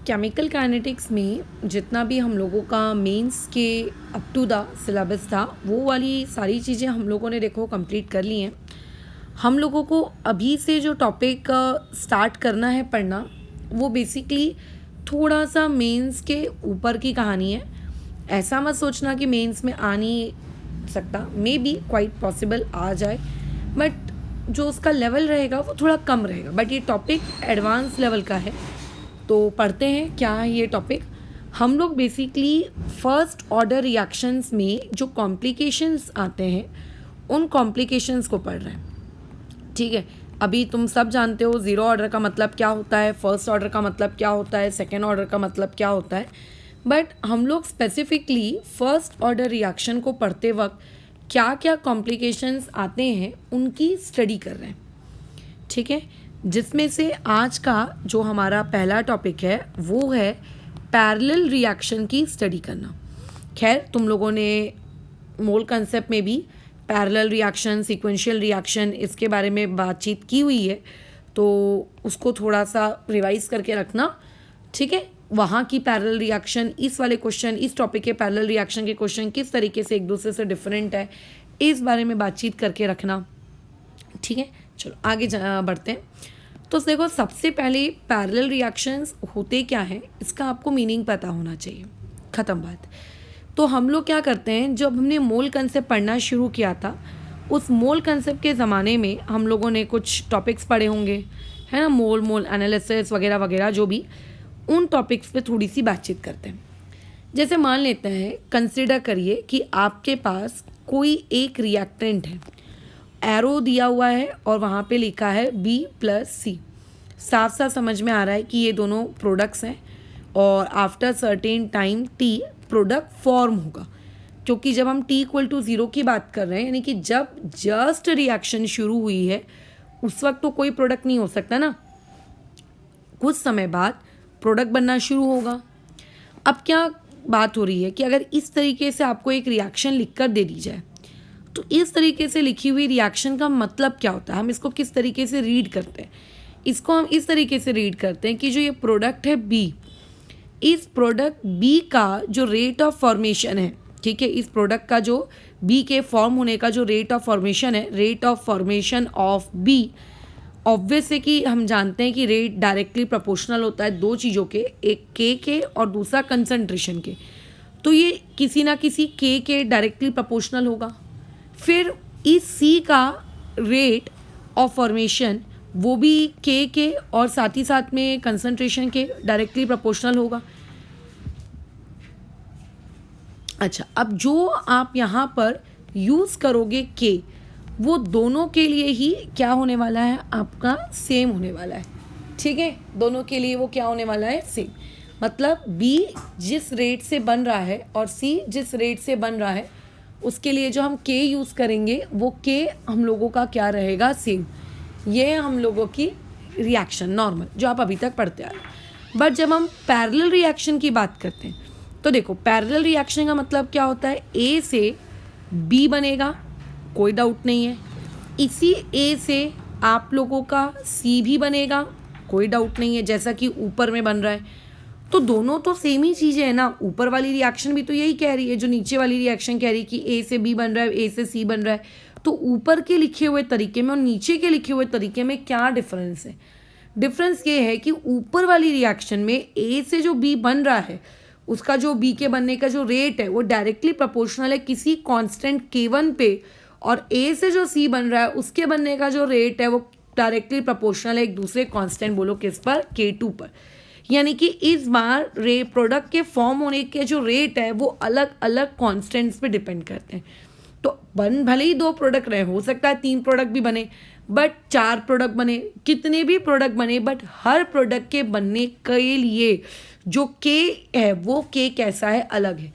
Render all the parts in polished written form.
Chemical kinetics में जितना भी हम लोगों का मेंस के अप टू द सिलेबस था वो वाली सारी चीज़ें हम लोगों ने देखो कंप्लीट कर ली हैं। हम लोगों को अभी से जो टॉपिक स्टार्ट करना है पढ़ना वो बेसिकली थोड़ा सा मेंस के ऊपर की कहानी है। ऐसा मत सोचना कि मेंस में आ नहीं सकता, मे बी क्वाइट पॉसिबल आ जाए, बट जो उसका लेवल रहेगा वो थोड़ा कम रहेगा। बट ये टॉपिक एडवांस लेवल का है। तो पढ़ते हैं क्या है ये टॉपिक। हम लोग बेसिकली फर्स्ट ऑर्डर रिएक्शंस में जो कॉम्प्लिकेशंस आते हैं उन कॉम्प्लिकेशंस को पढ़ रहे हैं। ठीक है, अभी तुम सब जानते हो ज़ीरो ऑर्डर का मतलब क्या होता है, फर्स्ट ऑर्डर का मतलब क्या होता है, सेकेंड ऑर्डर का मतलब क्या होता है। बट हम लोग स्पेसिफिकली फर्स्ट ऑर्डर रिएक्शन को पढ़ते वक्त क्या क्या कॉम्प्लिकेशंस आते हैं उनकी स्टडी कर रहे हैं। ठीक है, जिसमें से आज का जो हमारा पहला टॉपिक है वो है पैरेलल रिएक्शन की स्टडी करना। खैर तुम लोगों ने मोल कंसेप्ट में भी पैरेलल रिएक्शन, सीक्वेंशियल रिएक्शन इसके बारे में बातचीत की हुई है, तो उसको थोड़ा सा रिवाइज करके रखना। ठीक है, वहाँ की पैरेलल रिएक्शन, इस वाले क्वेश्चन, इस टॉपिक के पैरेलल रिएक्शन के क्वेश्चन किस तरीके से एक दूसरे से डिफरेंट है, इस बारे में बातचीत करके रखना। ठीक है, चलो आगे बढ़ते हैं। तो देखो, सबसे पहले पैरेलल रिएक्शंस होते क्या हैं इसका आपको मीनिंग पता होना चाहिए। ख़त्म बात। तो हम लोग क्या करते हैं, जब हमने मोल कंसेप्ट पढ़ना शुरू किया था उस मोल कंसेप्ट के ज़माने में हम लोगों ने कुछ टॉपिक्स पढ़े होंगे, है ना, मोल एनालिसिस वगैरह वगैरह, जो भी उन टॉपिक्स पे थोड़ी सी बातचीत करते हैं। जैसे मान लेते हैं, कंसिडर करिए कि आपके पास कोई एक रिएक्टेंट है, एरो दिया हुआ है और वहाँ पे लिखा है B+C। साफ साफ समझ में आ रहा है कि ये दोनों प्रोडक्ट्स हैं और after certain time T product form होगा, क्योंकि जब हम T=0 की बात कर रहे हैं, यानी कि जब जस्ट रिएक्शन शुरू हुई है उस वक्त तो कोई प्रोडक्ट नहीं हो सकता ना, कुछ समय बाद प्रोडक्ट बनना शुरू होगा। अब क्या बात हो रही है कि अगर इस तरीके से आपको एक रिएक्शन लिखकर दे दी जाए तो इस तरीके से लिखी हुई रिएक्शन का मतलब क्या होता है, हम इसको किस तरीके से रीड करते हैं। इसको हम इस तरीके से रीड करते हैं कि जो ये प्रोडक्ट है B, इस प्रोडक्ट B का जो रेट ऑफ फॉर्मेशन है, ठीक है, इस प्रोडक्ट का जो B के फॉर्म होने का जो रेट ऑफ फॉर्मेशन है, rate of formation of B, obvious है कि हम जानते हैं कि रेट डायरेक्टली प्रोपोर्शनल होता है दो चीज़ों के, एक K के और दूसरा कंसंट्रेशन के। तो ये किसी ना किसी K के डायरेक्टली प्रोपोर्शनल होगा। फिर इस C का रेट ऑफ फॉर्मेशन वो भी K के और साथ ही साथ में कंसंट्रेशन के डायरेक्टली प्रोपोर्शनल होगा। अच्छा, अब जो आप यहाँ पर यूज़ करोगे K, वो दोनों के लिए ही क्या होने वाला है, आपका सेम होने वाला है। ठीक है, दोनों के लिए वो क्या होने वाला है, सेम। मतलब B जिस रेट से बन रहा है और C जिस रेट से बन रहा है, उसके लिए जो हम K यूज़ करेंगे वो K हम लोगों का क्या रहेगा, सेम। ये है हम लोगों की रिएक्शन नॉर्मल जो आप अभी तक पढ़ते आ रहे हैं। बट जब हम पैरेलल रिएक्शन की बात करते हैं तो देखो, पैरेलल रिएक्शन का मतलब क्या होता है, A से B बनेगा, कोई डाउट नहीं है। इसी A से आप लोगों का C भी बनेगा, कोई डाउट नहीं है, जैसा कि ऊपर में बन रहा है। तो दोनों तो सेम ही चीज़ें है ना। ऊपर वाली रिएक्शन भी तो यही कह रही है जो नीचे वाली रिएक्शन कह रही है कि A से B बन रहा है, A से C बन रहा है। तो ऊपर के लिखे हुए तरीके में और नीचे के लिखे हुए तरीके में क्या डिफरेंस है? डिफरेंस ये है कि ऊपर वाली रिएक्शन में A से जो B बन रहा है उसका जो B के बनने का जो रेट है वो डायरेक्टली प्रोपोर्शनल है किसी कांस्टेंट K1 पे, और A से जो C बन रहा है उसके बनने का जो रेट है वो डायरेक्टली प्रोपोर्शनल है एक दूसरे कांस्टेंट, बोलो किस पर, K2 पर। यानी कि इस बार प्रोडक्ट के फॉर्म होने के जो रेट है वो अलग अलग कांस्टेंट्स पे डिपेंड करते हैं। तो भले ही दो प्रोडक्ट रहे, हो सकता है 3 प्रोडक्ट भी बने, बट 4 प्रोडक्ट बने, कितने भी प्रोडक्ट बने, बट हर प्रोडक्ट के बनने के लिए जो K है वो K कैसा है, अलग है।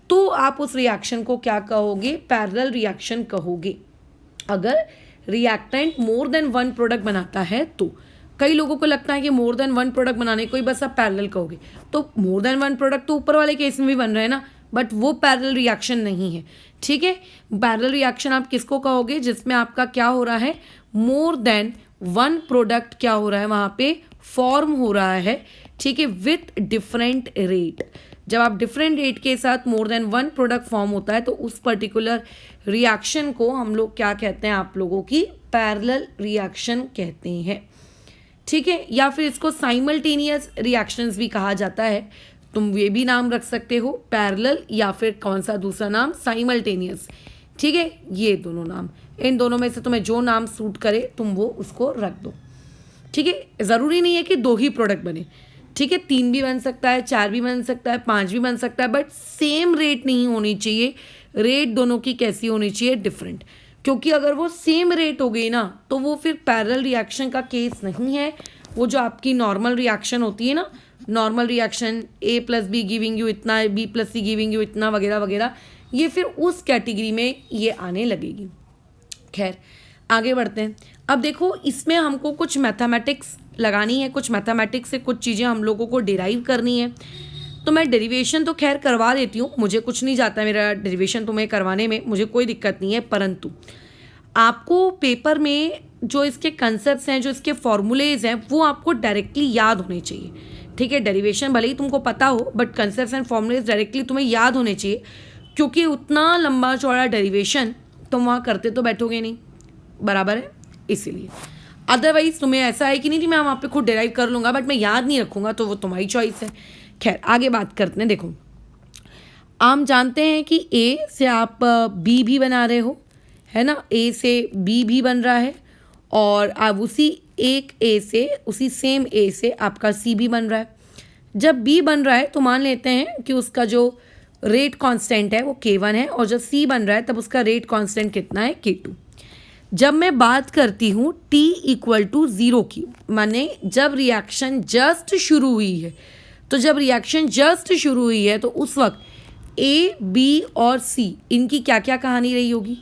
तो आप उस रिएक्शन को क्या कहोगे, पैरेलल रिएक्शन कहोगे। अगर रिएक्टेंट मोर देन 1 प्रोडक्ट बनाता है तो कई लोगों को लगता है कि मोर देन 1 प्रोडक्ट बनाने को ही बस आप पैरेलल कहोगे, तो मोर देन 1 प्रोडक्ट तो ऊपर वाले केस में भी बन रहे हैं ना, बट वो पैरेलल रिएक्शन नहीं है। ठीक है, पैरेलल रिएक्शन आप किसको कहोगे, जिसमें आपका क्या हो रहा है, मोर देन वन प्रोडक्ट क्या हो रहा है वहाँ पे फॉर्म हो रहा है, ठीक है, विथ डिफरेंट रेट। जब आप डिफरेंट रेट के साथ more than one product form होता है तो उस पर्टिकुलर रिएक्शन को हम लोग क्या कहते हैं, आप लोगों की पैरेलल रिएक्शन कहते हैं, ठीक है, या फिर इसको साइमल्टेनियस रिएक्शंस भी कहा जाता है। तुम ये भी नाम रख सकते हो, पैरेलल या फिर कौन सा दूसरा नाम, साइमल्टेनियस, ठीक है, ये दोनों नाम, इन दोनों में से तुम्हें जो नाम सूट करे तुम वो उसको रख दो, ठीक है। ज़रूरी नहीं है कि 2 ही प्रोडक्ट बने, ठीक है, 3 भी बन सकता है, 4 भी बन सकता है, 5 भी बन सकता है, बट सेम रेट नहीं होनी चाहिए। रेट दोनों की कैसी होनी चाहिए, डिफरेंट, क्योंकि अगर वो सेम रेट हो गई ना तो वो फिर पैरेलल रिएक्शन का केस नहीं है। वो जो आपकी नॉर्मल रिएक्शन होती है ना, normal reaction A + B giving you इतना, B + C गिविंग यू इतना वगैरह वगैरह, ये फिर उस कैटेगरी में ये आने लगेगी। खैर आगे बढ़ते हैं। अब देखो इसमें हमको कुछ मैथमेटिक्स लगानी है, कुछ मैथमेटिक्स से कुछ चीज़ें हम लोगों को डिराइव करनी है। तो मैं डेरिवेशन तो खैर करवा देती हूँ, मुझे कुछ नहीं जाता मेरा डेरिवेशन तुम्हें करवाने में, मुझे कोई दिक्कत नहीं है, परंतु आपको पेपर में जो इसके कंसेप्ट्स हैं, जो इसके फॉर्मूलेज हैं, वो आपको डायरेक्टली याद होने चाहिए, ठीक है। डेरिवेशन भले ही तुमको पता हो but concepts and formulas directly तुम्हें याद होने चाहिए, क्योंकि उतना लंबा चौड़ा डेरिवेशन तुम वहाँ करते तो बैठोगे नहीं, बराबर है, इसीलिए। अदरवाइज तुम्हें ऐसा है कि नहीं मैं वहाँ पे खुद डिराइव कर लूँगा बट मैं याद नहीं रखूँगा, तो वो तुम्हारी चॉइस है। खैर आगे बात करते हैं। देखो हम जानते हैं कि A से आप B भी बना रहे हो, है ना, A से B भी बन रहा है, और आप उसी एक A से, उसी सेम A से आपका C भी बन रहा है। जब B बन रहा है तो मान लेते हैं कि उसका जो रेट कांस्टेंट है वो K1 है, और जब C बन रहा है तब उसका रेट कांस्टेंट कितना है, K2। जब मैं बात करती हूँ T = 0 की, माने जब रिएक्शन जस्ट शुरू हुई है, तो जब रिएक्शन जस्ट शुरू हुई है तो उस वक्त A, B और C इनकी क्या क्या कहानी रही होगी।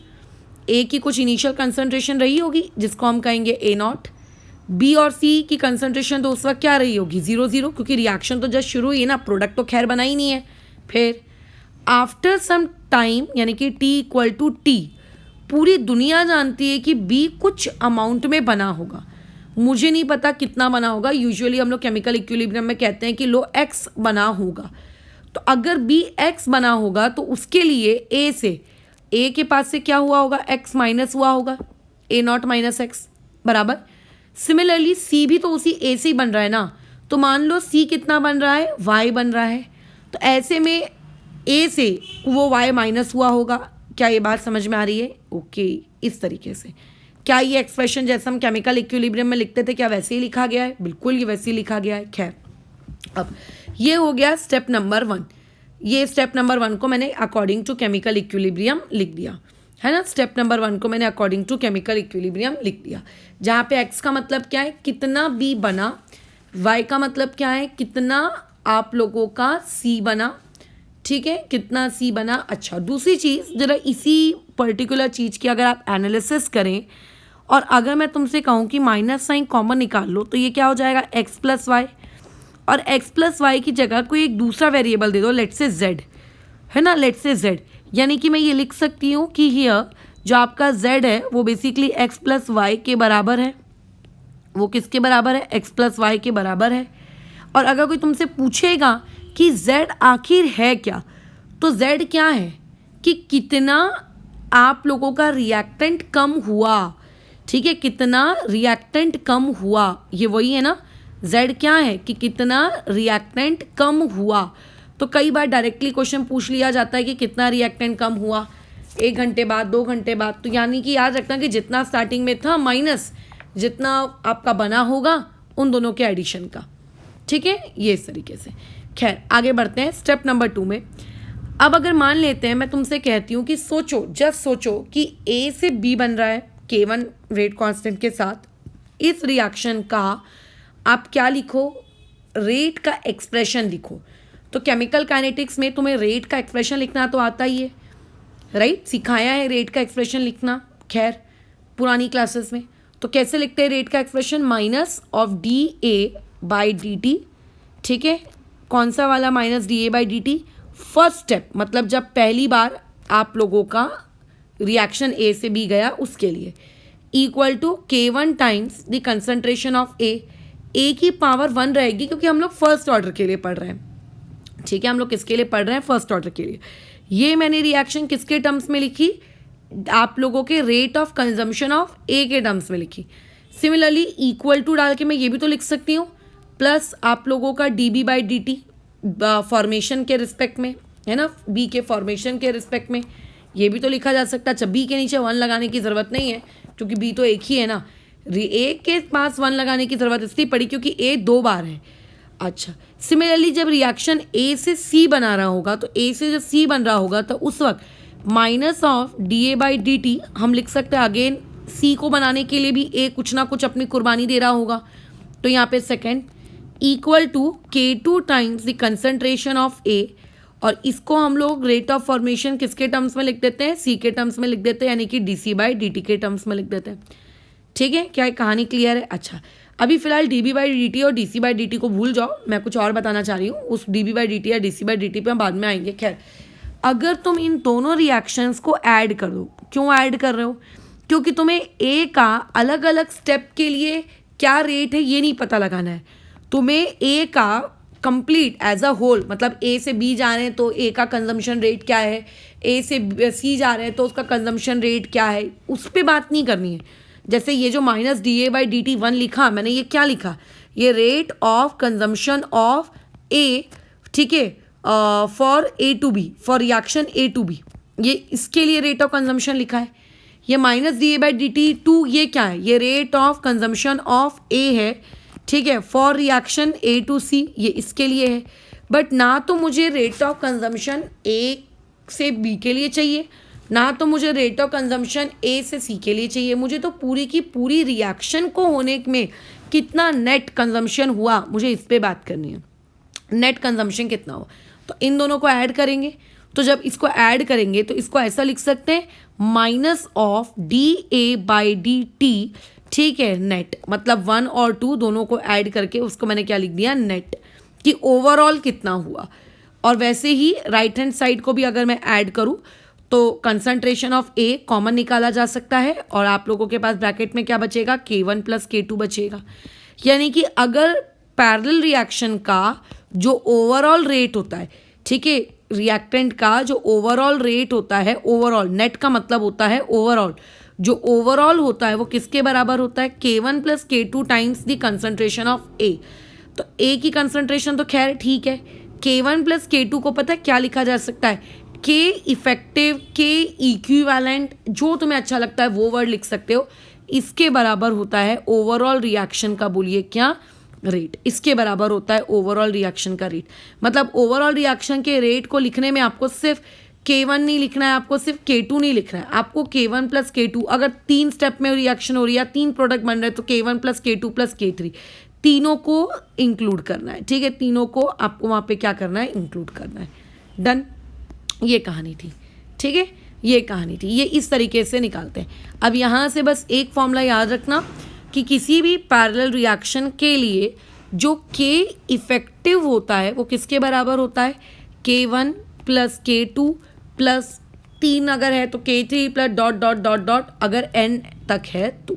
A की कुछ इनिशियल कंसंट्रेशन रही होगी जिसको हम कहेंगे A0। B और C की कंसंट्रेशन तो उस वक्त क्या रही होगी, 0 क्योंकि रिएक्शन तो जस्ट शुरू हुई है ना, प्रोडक्ट तो खैर बना ही नहीं है। फिर आफ्टर सम टाइम यानी कि T = T, पूरी दुनिया जानती है कि B कुछ अमाउंट में बना होगा, मुझे नहीं पता कितना बना होगा। यूजुअली हम लोग केमिकल इक्विलिब्रियम में कहते हैं कि लो X बना होगा। तो अगर B X बना होगा तो उसके लिए A से, A के पास से क्या हुआ होगा, X माइनस हुआ होगा, A0 - X बराबर। सिमिलरली C भी तो उसी A से ही बन रहा है ना, तो मान लो C कितना बन रहा है, Y बन रहा है, तो ऐसे में A से वो Y माइनस हुआ होगा। क्या ये बात समझ में आ रही है? ओके, इस तरीके से। क्या ये एक्सप्रेशन जैसा हम केमिकल इक्विलिब्रियम में लिखते थे क्या वैसे ही लिखा गया है? बिल्कुल ये वैसे ही लिखा गया है। खैर अब ये हो गया स्टेप नंबर 1। ये स्टेप नंबर 1 को मैंने अकॉर्डिंग टू केमिकल इक्विलिब्रियम लिख दिया, है ना। स्टेप नंबर 1 को मैंने अकॉर्डिंग टू केमिकल इक्विलिब्रियम लिख दिया, जहाँ पे x का मतलब क्या है, कितना B बना, y का मतलब क्या है, कितना आप लोगों का C बना, ठीक है, कितना C बना। अच्छा, दूसरी चीज़ जरा इसी पर्टिकुलर चीज़ की अगर आप एनालिसिस करें और अगर मैं तुमसे कहूँ कि माइनस साइन कॉमन निकाल लो तो ये क्या हो जाएगा, x + y, और x + y की जगह कोई एक दूसरा वेरिएबल दे दो, लेट्स से z, है ना, लेट्स से z, यानी कि मैं ये लिख सकती हूँ कि हियर जो आपका z है वो बेसिकली x + y के बराबर है। वो किसके बराबर है, x + y के बराबर है। और अगर कोई तुमसे पूछेगा कि z आखिर है क्या, तो z क्या है कि कितना आप लोगों का रिएक्टेंट कम हुआ, ठीक है, कितना रिएक्टेंट कम हुआ, ये वही है ना। z क्या है कि कितना रिएक्टेंट कम हुआ। तो कई बार डायरेक्टली क्वेश्चन पूछ लिया जाता है कि कितना रिएक्टेंट कम हुआ 1 घंटे बाद, 2 घंटे बाद, तो यानी कि याद रखना कि जितना स्टार्टिंग में था माइनस जितना आपका बना होगा उन दोनों के एडिशन का, ठीक है, ये इस तरीके से। खैर आगे बढ़ते हैं स्टेप नंबर 2 में। अब अगर मान लेते हैं मैं तुमसे कहती हूँ कि सोचो, जस्ट सोचो कि A से B बन रहा है K1 रेट कांस्टेंट के साथ, इस रिएक्शन का आप क्या लिखो, रेट का एक्सप्रेशन लिखो। तो केमिकल काइनेटिक्स में तुम्हें रेट का एक्सप्रेशन लिखना तो आता ही है, राइट, सिखाया है रेट का एक्सप्रेशन लिखना, खैर पुरानी क्लासेस में। तो कैसे लिखते हैं रेट का एक्सप्रेशन, -dA/dt, ठीक है, कौन सा वाला -dA/dt, फर्स्ट स्टेप, मतलब जब पहली बार आप लोगों का रिएक्शन A से B गया उसके लिए। Equal to K1 times the concentration of A की पावर 1 रहेगी, क्योंकि हम लोग फर्स्ट ऑर्डर के लिए पढ़ रहे हैं। ठीक है, हम लोग किसके लिए पढ़ रहे हैं? फर्स्ट ऑर्डर के लिए। ये मैंने रिएक्शन किसके टर्म्स में लिखी? आप लोगों के रेट ऑफ कंजम्पशन ऑफ ए के टर्म्स में लिखी। सिमिलरली इक्वल टू डाल के मैं ये भी तो लिख सकती हूँ, प्लस आप लोगों का dB/dt फॉर्मेशन के रिस्पेक्ट में, है ना, बी के फॉर्मेशन के रिस्पेक्ट में ये भी तो लिखा जा सकता है। अच्छा, बी के नीचे 1 लगाने की ज़रूरत नहीं है, क्योंकि बी तो एक ही है ना। ए के पास 1 लगाने की ज़रूरत इसलिए पड़ी क्योंकि ए 2 बार है। अच्छा, सिमिलरली जब रिएक्शन ए से सी बना रहा होगा, तो ए से जब सी बन रहा होगा तो उस वक्त माइनस ऑफ dA/dt हम लिख सकते हैं। अगेन सी को बनाने के लिए भी ए कुछ ना कुछ अपनी कुर्बानी दे रहा होगा, तो यहाँ पे second equal to K2 times the concentration of A, और इसको हम लोग रेट ऑफ फॉर्मेशन किसके टर्म्स में लिख देते हैं? सी के टर्म्स में लिख देते हैं, यानी कि dC/dt के टर्म्स में लिख देते हैं। ठीक है, क्या कहानी क्लियर है? अच्छा, अभी फिलहाल dB/dt और dC/dt को भूल जाओ, मैं कुछ और बताना चाह रही हूँ। उस dB/dt या dC/dt पे हम बाद में आएंगे। खैर, अगर तुम इन दोनों रिएक्शंस को ऐड कर दो, क्यों ऐड कर रहे हो? क्योंकि तुम्हें ए का अलग अलग स्टेप के लिए क्या रेट है ये नहीं पता लगाना है। तुम्हें ए का कंप्लीट एज अ होल, मतलब ए से बी जा रहे हैं तो ए का कंजम्पशन रेट क्या है, ए से सी जा रहे हैं तो उसका कंजम्पशन रेट क्या है, उस पर बात नहीं करनी है। जैसे ये जो माइनस dA/dt 1 लिखा मैंने, ये क्या लिखा? ये rate of consumption of A, ठीक है, for A to B, for reaction A to B, ये इसके लिए रेट ऑफ कंजम्पशन लिखा है। ये माइनस dA/dt 2 ये क्या है? ये रेट ऑफ कंजम्पशन ऑफ ए है, ठीक है, फॉर रिएक्शन ए टू सी, ये इसके लिए है। बट ना तो मुझे रेट ऑफ कंजम्पशन ए से बी के लिए चाहिए, ना तो मुझे रेट ऑफ कंजम्पशन ए से सी के लिए चाहिए। मुझे तो पूरी की पूरी रिएक्शन को होने में कितना नेट कंजम्पशन हुआ, मुझे इस पर बात करनी है। नेट कंजम्पशन कितना हुआ, तो इन दोनों को ऐड करेंगे। तो जब इसको ऐड करेंगे तो इसको ऐसा लिख सकते हैं, माइनस ऑफ dA/dt, ठीक है, नेट, मतलब 1 और 2 दोनों को ऐड करके उसको मैंने क्या लिख दिया? नेट, कि ओवरऑल कितना हुआ। और वैसे ही राइट हैंड साइड को भी अगर मैं ऐड करूं तो कंसंट्रेशन ऑफ ए कॉमन निकाला जा सकता है, और आप लोगों के पास ब्रैकेट में क्या बचेगा? K1 प्लस K2 बचेगा। यानी कि अगर पैरेलल रिएक्शन का जो ओवरऑल रेट होता है, ठीक है, रिएक्टेंट का जो ओवरऑल रेट होता है, ओवरऑल नेट का मतलब होता है ओवरऑल, जो ओवरऑल होता है वो किसके बराबर होता है? K1 plus K2 times the concentration of A. तो ए की कंसंट्रेशन तो खैर ठीक है, K1 प्लस K2 को पता है क्या लिखा जा सकता है? K इफेक्टिव, K इक्विवेलेंट, जो तुम्हें अच्छा लगता है वो वर्ड लिख सकते हो। इसके बराबर होता है ओवरऑल रिएक्शन का, बोलिए क्या? रेट। इसके बराबर होता है ओवरऑल रिएक्शन का रेट। मतलब ओवरऑल रिएक्शन के रेट को लिखने में आपको सिर्फ K1 नहीं लिखना है, आपको सिर्फ K2 नहीं लिखना है, आपको K1 प्लस K2, अगर 3 स्टेप में रिएक्शन हो रही है, 3 प्रोडक्ट बन रहे हैं, तो K1 plus K2 plus K3, तीनों को इंक्लूड करना है। ठीक है, तीनों को आपको वहाँ पे क्या करना है? इंक्लूड करना है। डन, ये कहानी थी। ठीक है, ये कहानी थी, ये इस तरीके से निकालते हैं। अब यहाँ से बस एक फॉर्मूला याद रखना कि किसी भी पैरेलल रिएक्शन के लिए जो K इफेक्टिव होता है वो किसके बराबर होता है? K1 प्लस K2 प्लस 3 अगर है तो K3 plus dot dot dot dot, अगर n तक है तो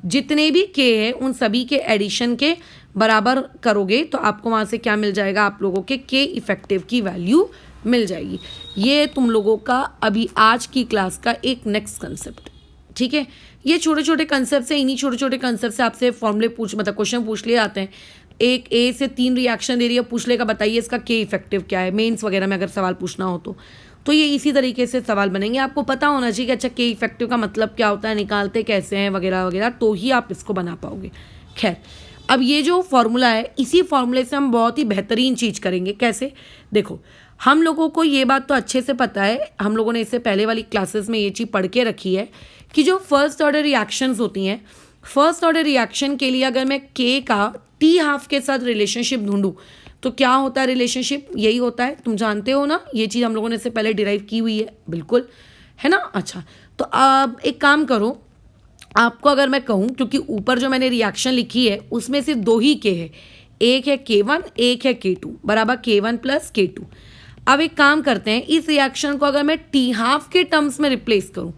जितने भी K है उन सभी के एडिशन के बराबर करोगे तो आपको वहाँ से क्या मिल जाएगा? आप लोगों के K इफेक्टिव की वैल्यू मिल जाएगी। ये तुम लोगों का अभी आज की क्लास का एक नेक्स्ट कंसेप्ट। ठीक है, ये छोटे छोटे कंसेप्ट से, इन्हीं छोटे छोटे कंसेप्ट से आपसे फॉर्मूले मतलब क्वेश्चन पूछ लिए जाते हैं। एक ए से 3 रिएक्शन दे रही है, पूछ लेगा बताइए इसका K इफेक्टिव क्या है, मेंस वगैरह में अगर सवाल पूछना हो तो ये इसी तरीके से सवाल बनेंगे। आपको पता होना चाहिए कि अच्छा K इफेक्टिव का मतलब क्या होता है, निकालते कैसे हैं वगैरह वगैरह, तो ही आप इसको बना पाओगे। खैर, अब ये जो फॉर्मूला है, इसी फॉर्मूले से हम बहुत ही बेहतरीन चीज़ करेंगे। कैसे? देखो, हम लोगों को ये बात तो अच्छे से पता है, हम लोगों ने इससे पहले वाली क्लासेस में ये चीज़ पढ़ के रखी है कि जो फर्स्ट ऑर्डर रिएक्शंस होती हैं, फर्स्ट ऑर्डर रिएक्शन के लिए अगर मैं K का T½ के साथ रिलेशनशिप ढूंढूं तो क्या होता है रिलेशनशिप? यही होता है, तुम जानते हो ना, ये चीज़ हम लोगों ने इससे पहले डिराइव की हुई है, बिल्कुल, है ना। अच्छा, तो अब एक काम करो, आपको अगर मैं कहूँ, क्योंकि ऊपर जो मैंने रिएक्शन लिखी है उसमें सिर्फ 2 ही K है, एक है K1, एक है K2, बराबर K1 प्लस K2। अब एक काम करते हैं, इस रिएक्शन को अगर मैं T½ के टर्म्स में रिप्लेस करूँ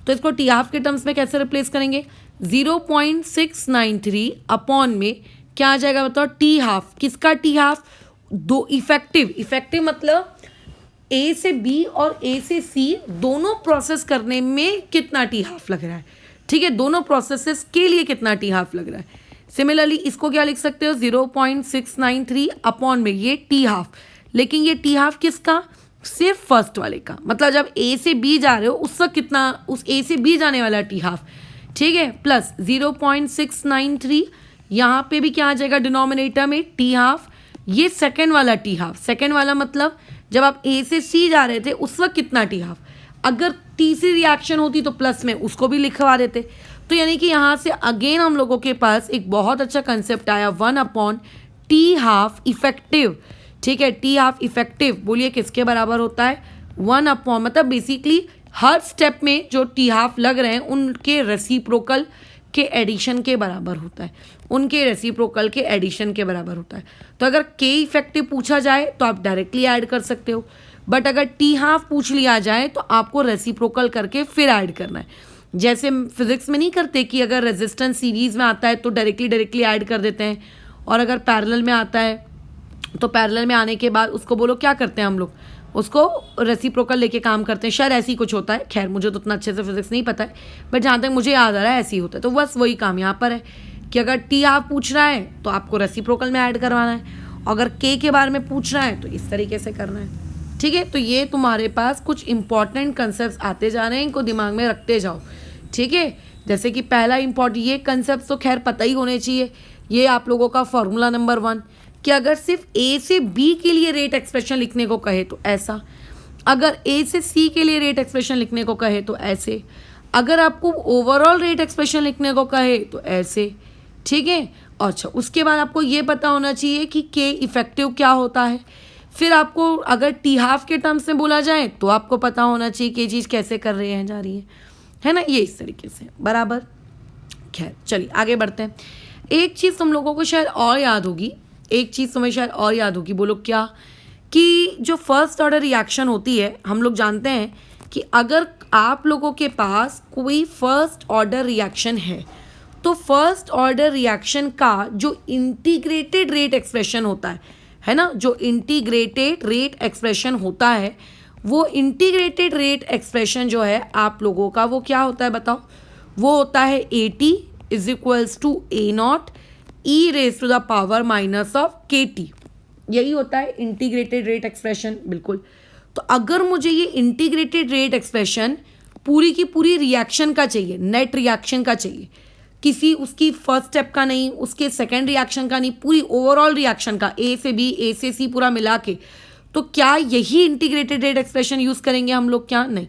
तो इसको T½ के टर्म्स में कैसे रिप्लेस करेंगे? 0.693 अपॉन में क्या आ जाएगा बताओ, टी हाफ। किसका टी हाफ? दो इफेक्टिव मतलब ए से बी और ए से सी दोनों प्रोसेस करने में कितना टी हाफ लग रहा है, ठीक है, दोनों प्रोसेसेस के लिए कितना टी हाफ लग रहा है। सिमिलरली इसको क्या लिख सकते हो, 0.693 अपॉन में ये टी हाफ, लेकिन ये टी हाफ किसका? सिर्फ फर्स्ट वाले का, मतलब जब ए से बी जा रहे हो उस वक्त कितना, उस ए से बी जाने वाला टी हाफ, ठीक है, प्लस 0.693 यहाँ पे भी क्या आ जाएगा डिनोमिनेटर में, टी हाफ। ये सेकेंड वाला टी हाफ, सेकेंड वाला मतलब जब आप ए से सी जा रहे थे उस वक्त कितना टी हाफ, अगर तीसरी रिएक्शन होती तो प्लस में उसको भी लिखवा देते। तो यानी कि यहाँ से अगेन हम लोगों के पास एक बहुत अच्छा कंसेप्ट आया, 1 अपॉन टी हाफ इफेक्टिव, ठीक है, टी हाफ इफेक्टिव बोलिए किसके बराबर होता है, 1 अपॉन, मतलब बेसिकली हर स्टेप में जो टी हाफ लग रहे हैं उनके रेसिप्रोकल के एडिशन के बराबर होता है, उनके रेसिप्रोकल के एडिशन के बराबर होता है। तो अगर के इफेक्टिव पूछा जाए तो आप डायरेक्टली ऐड कर सकते हो, बट अगर टी हाफ पूछ लिया जाए तो आपको रेसिप्रोकल करके फिर ऐड करना है। जैसे फिजिक्स में नहीं करते कि अगर रेजिस्टेंस सीरीज में आता है तो डायरेक्टली ऐड कर देते हैं, और अगर पैरेलल में आता है तो पैरेलल में आने के बाद उसको बोलो क्या करते हैं हम लोग, उसको रेसिप्रोकल लेके काम करते हैं, शायद ऐसी कुछ होता है। खैर मुझे तो उतना अच्छे से फिजिक्स नहीं पता है, बट जहाँ तक मुझे याद आ रहा है ऐसे ही होता है। तो बस वही काम यहाँ पर है कि अगर टी हाफ पूछ रहा है तो आपको रेसिप्रोकल में ऐड करवाना है, अगर के बारे में पूछ रहा है तो इस तरीके से करना है, ठीक है। तो ये तुम्हारे पास कुछ इंपॉर्टेंट कंसेप्ट आते जा रहे हैं, इनको दिमाग में रखते जाओ, ठीक है। जैसे कि पहला इंपॉर्टेंट ये कंसेप्ट तो खैर पता ही होने चाहिए, ये आप लोगों का फॉर्मूला नंबर 1 कि अगर सिर्फ ए से बी के लिए रेट एक्सप्रेशन लिखने को कहे तो ऐसा, अगर ए से सी के लिए रेट एक्सप्रेशन लिखने को कहे तो ऐसे, अगर आपको ओवरऑल रेट एक्सप्रेशन लिखने को कहे तो ऐसे, ठीक है। अच्छा, उसके बाद आपको ये पता होना चाहिए कि के इफेक्टिव क्या होता है। फिर आपको अगर टी हाफ के टर्म्स में बोला जाए तो आपको पता होना चाहिए कि ये चीज़ कैसे कर रहे हैं जा रही है ना, ये इस तरीके से बराबर। खैर चलिए आगे बढ़ते हैं। एक चीज़ तुम लोगों को शायद और याद होगी, एक चीज़ तुम्हें शायद और याद होगी, बोलो क्या, कि जो फर्स्ट ऑर्डर रिएक्शन होती है हम लोग जानते हैं कि अगर आप लोगों के पास कोई फर्स्ट ऑर्डर रिएक्शन है तो फर्स्ट ऑर्डर रिएक्शन का जो इंटीग्रेटेड रेट एक्सप्रेशन होता है ना, जो इंटीग्रेटेड रेट एक्सप्रेशन होता है, वो इंटीग्रेटेड रेट एक्सप्रेशन जो है आप लोगों का वो क्या होता है बताओ, वो होता है AT is equals to A0 e raise to the power minus of KT, यही होता है इंटीग्रेटेड रेट एक्सप्रेशन, बिल्कुल। तो अगर मुझे ये इंटीग्रेटेड रेट एक्सप्रेशन पूरी की पूरी रिएक्शन का चाहिए, नेट रिएक्शन का चाहिए, किसी उसकी फर्स्ट स्टेप का नहीं, उसके सेकेंड रिएक्शन का नहीं, पूरी ओवरऑल रिएक्शन का, ए से बी ए से सी पूरा मिला के, तो क्या यही इंटीग्रेटेड रेट एक्सप्रेशन यूज़ करेंगे हम लोग? क्या नहीं,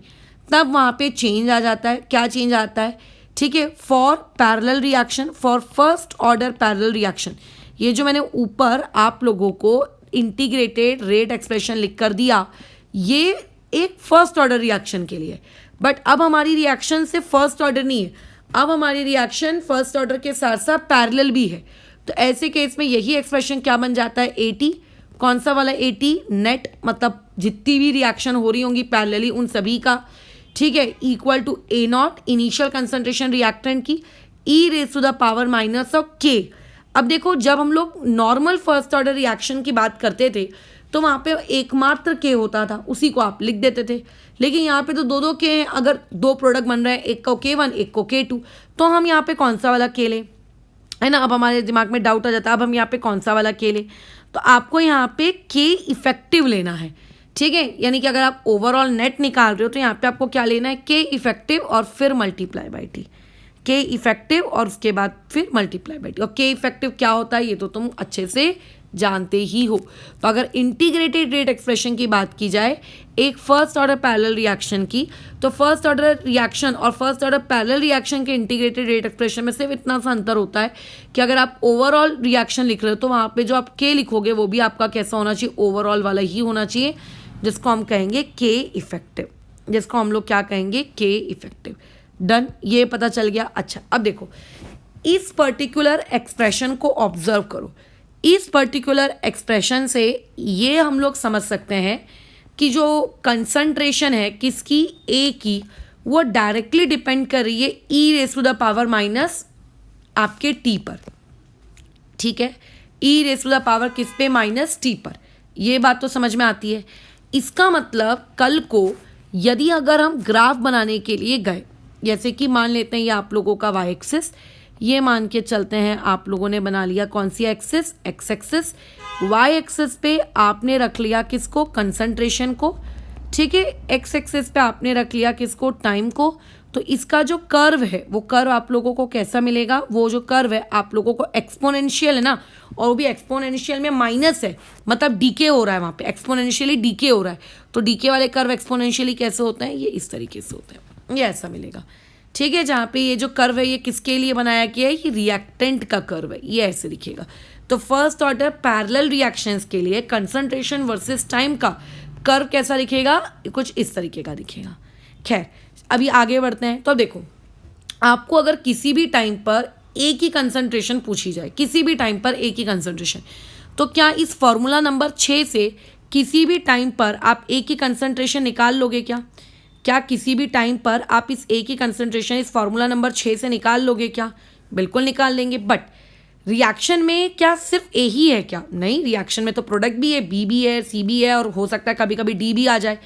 तब वहाँ पे चेंज आ जाता है। क्या चेंज आता है? ठीक है, for parallel reaction, for first order parallel reaction, ये जो मैंने ऊपर आप लोगों को इंटीग्रेटेड रेट एक्सप्रेशन लिख कर दिया, ये एक फर्स्ट ऑर्डर रिएक्शन के लिए। बट अब हमारी रिएक्शन सिर्फ फर्स्ट ऑर्डर नहीं है, अब हमारी रिएक्शन फर्स्ट ऑर्डर के साथ साथ पैरेलल भी है। तो ऐसे केस में यही एक्सप्रेशन क्या बन जाता है? AT, कौन सा वाला AT? नेट, मतलब जितनी भी रिएक्शन हो रही होंगी पैरेलली उन सभी का, ठीक है, equal to A0 initial concentration reactant की e raise to the power minus of K। अब देखो, जब हम लोग नॉर्मल फर्स्ट ऑर्डर रिएक्शन की बात करते थे तो वहाँ पे एकमात्र K होता था, उसी को आप लिख देते थे। लेकिन यहाँ पे तो दो दो K हैं, अगर दो प्रोडक्ट बन रहे हैं, एक को K1 एक को K2, तो हम यहाँ पे कौन सा वाला K लें, है ना। अब हमारे दिमाग में डाउट आ जाता है, अब हम यहाँ पे कौन सा वाला K लें, तो आपको यहाँ पे K इफेक्टिव लेना है, ठीक है। यानी कि अगर आप ओवरऑल नेट निकाल रहे हो तो यहाँ पे आपको क्या लेना है? K इफेक्टिव और फिर multiply by T, K effective और उसके बाद फिर मल्टीप्लाई बाई T। और K इफेक्टिव क्या होता है ये तो तुम अच्छे से जानते ही हो। तो अगर इंटीग्रेटेड रेट एक्सप्रेशन की बात की जाए एक फर्स्ट ऑर्डर पैरेलल रिएक्शन की, तो फर्स्ट ऑर्डर रिएक्शन और फर्स्ट ऑर्डर पैरेलल रिएक्शन के इंटीग्रेटेड रेट एक्सप्रेशन में सिर्फ इतना सा अंतर होता है कि अगर आप ओवरऑल रिएक्शन लिख रहे हो तो वहाँ पे जो आप K लिखोगे वो भी आपका कैसा होना चाहिए? ओवरऑल वाला ही होना चाहिए, जिसको हम कहेंगे K इफेक्टिव, जिसको हम लोग क्या कहेंगे? K effective. डन, ये पता चल गया। अच्छा, अब देखो इस पर्टिकुलर एक्सप्रेशन को ऑब्जर्व करो। इस पर्टिकुलर एक्सप्रेशन से ये हम लोग समझ सकते हैं कि जो कंसंट्रेशन है किसकी? A की, वो डायरेक्टली डिपेंड कर रही है E raise to the power minus आपके टी पर, ठीक है, E raise to the power किस पे, माइनस टी पर। ये बात तो समझ में आती है। इसका मतलब कल को यदि अगर हम ग्राफ बनाने के लिए गए, जैसे कि मान लेते हैं ये आप लोगों का वाई एक्सिस, ये मान के चलते हैं आप लोगों ने बना लिया कौन सी axis, X axis. Y axis पे आपने रख लिया किसको, कंसंट्रेशन को, ठीक है। एक्स एक्सिस पे आपने रख लिया किसको, टाइम को। तो इसका जो कर्व है वो कर्व आप लोगों को कैसा मिलेगा, वो जो कर्व है आप लोगों को एक्सपोनेंशियल है ना, और वो भी एक्सपोनेंशियल में माइनस है, मतलब डीके हो रहा है वहाँ पे, एक्सपोनेंशियली डीके हो रहा है। तो डीके वाले कर्व एक्सपोनेंशियली कैसे होते हैं, ये इस तरीके से होते हैं, ये ऐसा मिलेगा, ठीक है। जहाँ पे ये जो कर्व है ये किसके लिए बनाया गया है, ये रिएक्टेंट का कर्व है, ये ऐसे दिखेगा। तो फर्स्ट ऑर्डर पैरेलल रिएक्शंस के लिए कंसंट्रेशन वर्सेस टाइम का कर्व कैसा दिखेगा, कुछ इस तरीके का दिखेगा। खैर अभी आगे बढ़ते हैं। तो अब देखो, आपको अगर किसी भी टाइम पर एक ही कंसंट्रेशन पूछी जाए, किसी भी टाइम पर एक ही कंसंट्रेशन, तो क्या इस फॉर्मूला नंबर 6 से किसी भी टाइम पर आप एक ही कंसंट्रेशन निकाल लोगे क्या किसी भी टाइम पर आप इस एक ही कंसंट्रेशन इस फॉर्मूला नंबर 6 से निकाल लोगे क्या? बिल्कुल निकाल लेंगे। बट रिएक्शन में क्या सिर्फ ए ही है क्या? नहीं, रिएक्शन में तो प्रोडक्ट भी है, बी भी है, सी भी है, और हो सकता है कभी कभी डी भी आ जाए।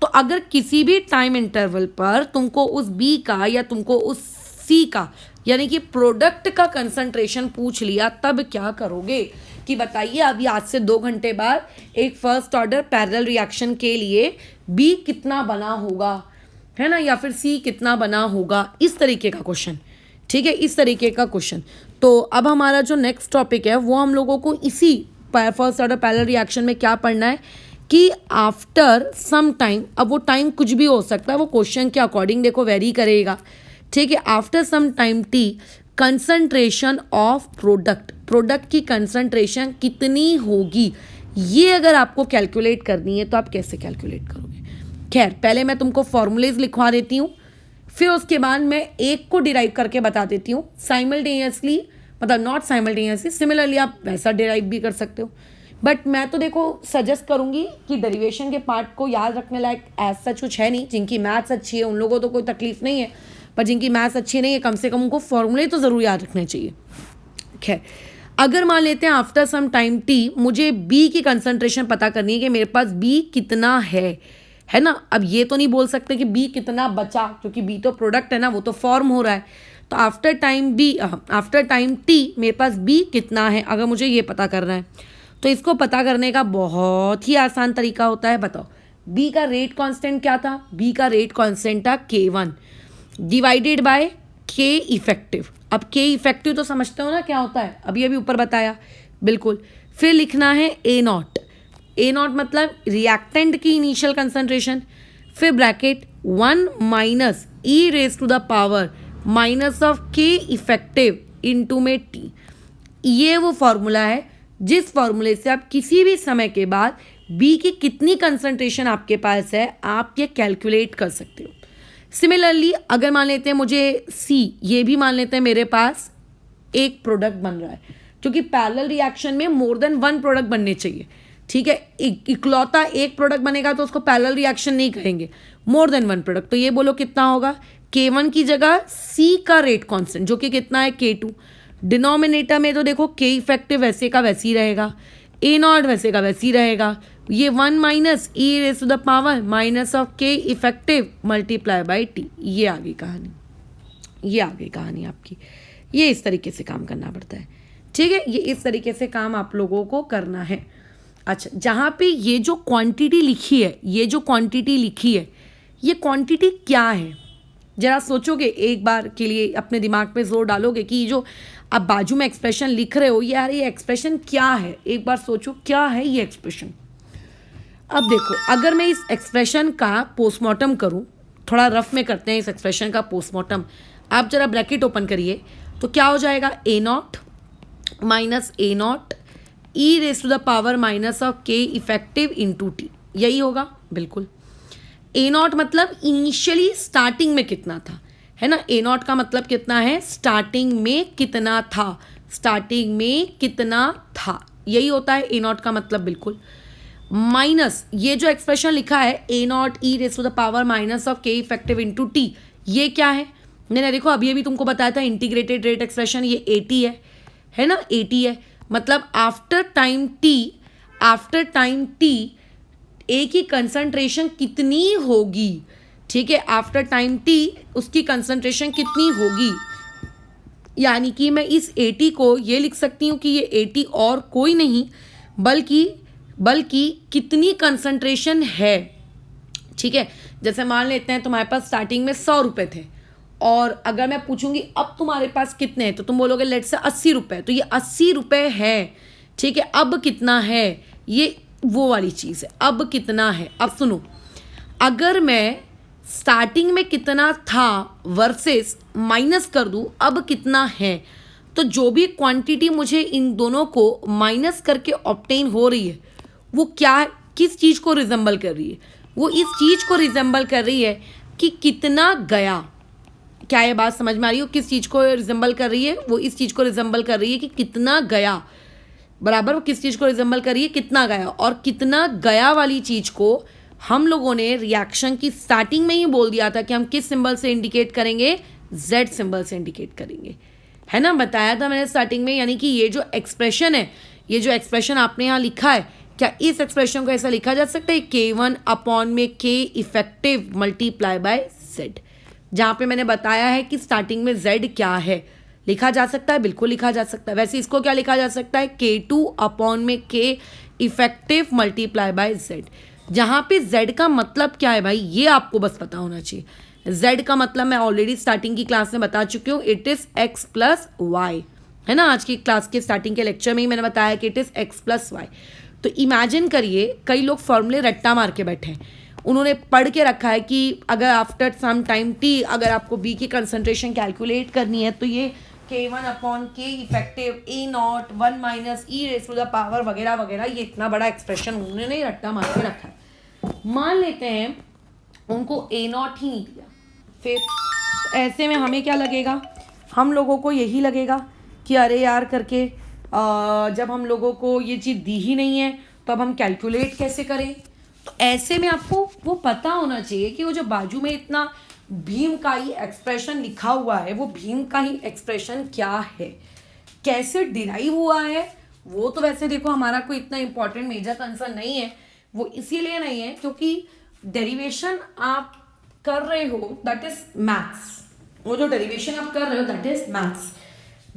तो अगर किसी भी टाइम इंटरवल पर तुमको उस बी का या तुमको उस सी का यानी कि प्रोडक्ट का कंसंट्रेशन पूछ लिया, तब क्या करोगे कि बताइए अभी आज से 2 घंटे बाद एक फर्स्ट ऑर्डर पैरेलल रिएक्शन के लिए बी कितना बना होगा, है ना, या फिर सी कितना बना होगा, इस तरीके का क्वेश्चन, ठीक है, इस तरीके का क्वेश्चन। तो अब हमारा जो नेक्स्ट टॉपिक है वो हम लोगों को इसी फर्स्ट ऑर्डर पैरेलल रिएक्शन में क्या पढ़ना है कि आफ्टर सम टाइम, अब वो टाइम कुछ भी हो सकता है, वो क्वेश्चन के अकॉर्डिंग देखो वेरी करेगा, ठीक है। After some time T concentration of product की कंसंट्रेशन कितनी होगी, ये अगर आपको कैलकुलेट करनी है तो आप कैसे कैलकुलेट करोगे? खैर पहले मैं तुमको फॉर्मूलेज लिखवा देती हूँ, फिर उसके बाद मैं एक को डिराइव करके बता देती हूँ साइमल्टेनियसली, मतलब नॉट साइमल्टेनियसली, सिमिलरली आप वैसा डिराइव भी कर सकते हो। बट मैं तो देखो सजेस्ट करूंगी कि डेरिवेशन के पार्ट को याद रखने लायक एज सच कुछ है नहीं। जिनकी मैथ्स अच्छी है उन लोगों को तो कोई तकलीफ नहीं है, पर जिनकी मैथ्स अच्छी नहीं है कम से कम उनको फॉर्मूले तो ज़रूर याद रखने चाहिए। खैर अगर मान लेते हैं आफ्टर सम टाइम टी मुझे बी की कंसंट्रेशन पता करनी है कि मेरे पास बी कितना है ना। अब ये तो नहीं बोल सकते कि बी कितना बचा, क्योंकि बी तो प्रोडक्ट है ना, वो तो फॉर्म हो रहा है। तो आफ्टर टाइम टी मेरे पास बी कितना है, अगर मुझे ये पता करना है तो इसको पता करने का बहुत ही आसान तरीका होता है। बताओ बी का रेट कांस्टेंट क्या था? बी का रेट कांस्टेंट था K1 divided by K effective. अब K इफेक्टिव तो समझते हो ना क्या होता है, अभी अभी ऊपर बताया, बिल्कुल। फिर लिखना है A नॉट मतलब रिएक्टेंट की इनिशियल कंसंट्रेशन, फिर bracket 1 minus e raise to the power minus of K effective into में T। ये वो फॉर्मूला है जिस फॉर्मूले से आप किसी भी समय के बाद बी की कितनी कंसंट्रेशन आपके पास है आप ये कैलकुलेट कर सकते हो। सिमिलरली अगर मान लेते हैं मुझे सी, ये भी मान लेते हैं मेरे पास एक प्रोडक्ट बन रहा है, क्योंकि पैरेलल रिएक्शन में मोर देन 1 प्रोडक्ट बनने चाहिए, ठीक है। इकलौता एक प्रोडक्ट बनेगा तो उसको पैरेलल रिएक्शन नहीं कहेंगे, मोर देन 1 प्रोडक्ट। तो ये बोलो कितना होगा, K1 की जगह सी का रेट कांस्टेंट जो कि कितना है K2। डिनोमिनेटर में तो देखो K इफेक्टिव वैसे का वैसे ही रहेगा, A नॉट वैसे का वैसे ही रहेगा, ये 1 minus e raise to the power minus of K effective multiply by T। ये आ गई कहानी आपकी। ये इस तरीके से काम करना पड़ता है, ठीक है, ये इस तरीके से काम आप लोगों को करना है। अच्छा, जहाँ पे ये जो क्वांटिटी लिखी है ये क्वांटिटी क्या है, जरा सोचोगे एक बार के लिए, अपने दिमाग पे जोर डालोगे कि जो आप बाजू में एक्सप्रेशन लिख रहे हो यार ये एक्सप्रेशन क्या है, एक बार सोचो क्या है ये एक्सप्रेशन। अब देखो अगर मैं इस एक्सप्रेशन का पोस्टमार्टम करूं, थोड़ा रफ में करते हैं इस एक्सप्रेशन का पोस्टमार्टम, आप जरा ब्रैकेट ओपन करिए तो क्या हो जाएगा, A not minus A not e raise to the power minus of K effective into T, यही होगा बिल्कुल। A नॉट मतलब इनिशियली स्टार्टिंग में कितना था, है ना, A नॉट का मतलब कितना है, स्टार्टिंग में कितना था, यही होता है A नॉट का मतलब, बिल्कुल। माइनस ये जो एक्सप्रेशन लिखा है A not E raise to the power minus of K effective into T, ये क्या है? मैंने देखो अभी अभी तुमको बताया था इंटीग्रेटेड रेट एक्सप्रेशन, ये ए टी है ना, ए टी है। मतलब आफ्टर टाइम टी ए की कंसंट्रेशन कितनी होगी, ठीक है, आफ्टर टाइम टी उसकी कंसंट्रेशन कितनी होगी। यानी कि मैं इस ए टी को ये लिख सकती हूँ कि ये ए टी और कोई नहीं बल्कि कितनी कंसंट्रेशन है, ठीक है। जैसे मान लेते हैं तुम्हारे पास स्टार्टिंग में 100 रुपये थे, और अगर मैं पूछूंगी अब तुम्हारे पास कितने हैं, तो तुम बोलोगे लेट से 80 रुपये, तो ये 80 रुपये है, ठीक है। अब कितना है, ये वो वाली चीज़ है, अब कितना है। अब सुनो, अगर मैं स्टार्टिंग में कितना था वर्सेस माइनस कर दूं अब कितना है, तो जो भी क्वांटिटी मुझे इन दोनों को माइनस करके ऑब्टेन हो रही है वो क्या, किस चीज़ को रिजेंबल कर रही है? वो इस चीज़ को रिजेंबल कर रही है कि कितना गया। क्या ये बात समझ में आ रही हो? किस चीज़ को रिजेंबल कर रही है? वो इस चीज़ को रिजेंबल कर रही है कि कितना गया, बराबर। वो किस चीज़ को रिजेंबल कर रही है? कितना गया। और कितना गया वाली चीज़ को हम लोगों ने रिएक्शन की स्टार्टिंग में ही बोल दिया था कि हम किस सिंबल से इंडिकेट करेंगे, जेड सिंबल से इंडिकेट करेंगे, है ना, बताया था मैंने स्टार्टिंग में। यानी कि ये जो एक्सप्रेशन है, ये जो एक्सप्रेशन आपने यहाँ लिखा है, क्या इस एक्सप्रेशन को ऐसा लिखा जा सकता है K1 अपॉन में K effective multiply bye Z, जहाँ पे मैंने बताया है कि स्टार्टिंग में Z क्या है, लिखा जा सकता है, बिल्कुल लिखा जा सकता है। वैसे इसको क्या लिखा जा सकता है, K2 अपॉन में K effective multiply bye Z, जहाँ पे Z का मतलब क्या है भाई, ये आपको बस पता होना चाहिए। Z का मतलब मैं ऑलरेडी स्टार्टिंग की क्लास में बता चुकी हूँ, it is x plus y, है ना। आज की क्लास के स्टार्टिंग के लेक्चर में ही मैंने बताया कि it is x plus y. तो इमेजिन करिए कई लोग फॉर्मूले रट्टा मार के बैठे हैं, उन्होंने पढ़ के रखा है कि अगर आफ्टर सम टाइम टी अगर आपको बी की कंसंट्रेशन कैलकुलेट करनी है तो ये K1 upon K effective A not 1 minus e raise to the power वगैरह वगैरह, ये इतना बड़ा एक्सप्रेशन उन्होंने रट्टा मार के रखा है। मान लेते हैं उनको ए नॉट ही नहीं दिया, फिर ऐसे में हमें क्या लगेगा, हम लोगों को यही लगेगा कि अरे यार करके जब हम लोगों को ये चीज़ दी ही नहीं है तो अब हम कैलकुलेट कैसे करें। तो ऐसे में आपको वो पता होना चाहिए कि वो जो बाजू में इतना भीम का ही एक्सप्रेशन लिखा हुआ है, वो भीम का ही एक्सप्रेशन क्या है, कैसे डिराइव हुआ है। वो तो वैसे देखो हमारा कोई इतना इंपॉर्टेंट मेजर कंसर्न नहीं है, वो इसीलिए नहीं है क्योंकि डेरिवेशन आप कर रहे हो दैट इज मैथ्स, वो जो डेरिवेशन आप कर रहे हो दैट इज मैथ्स।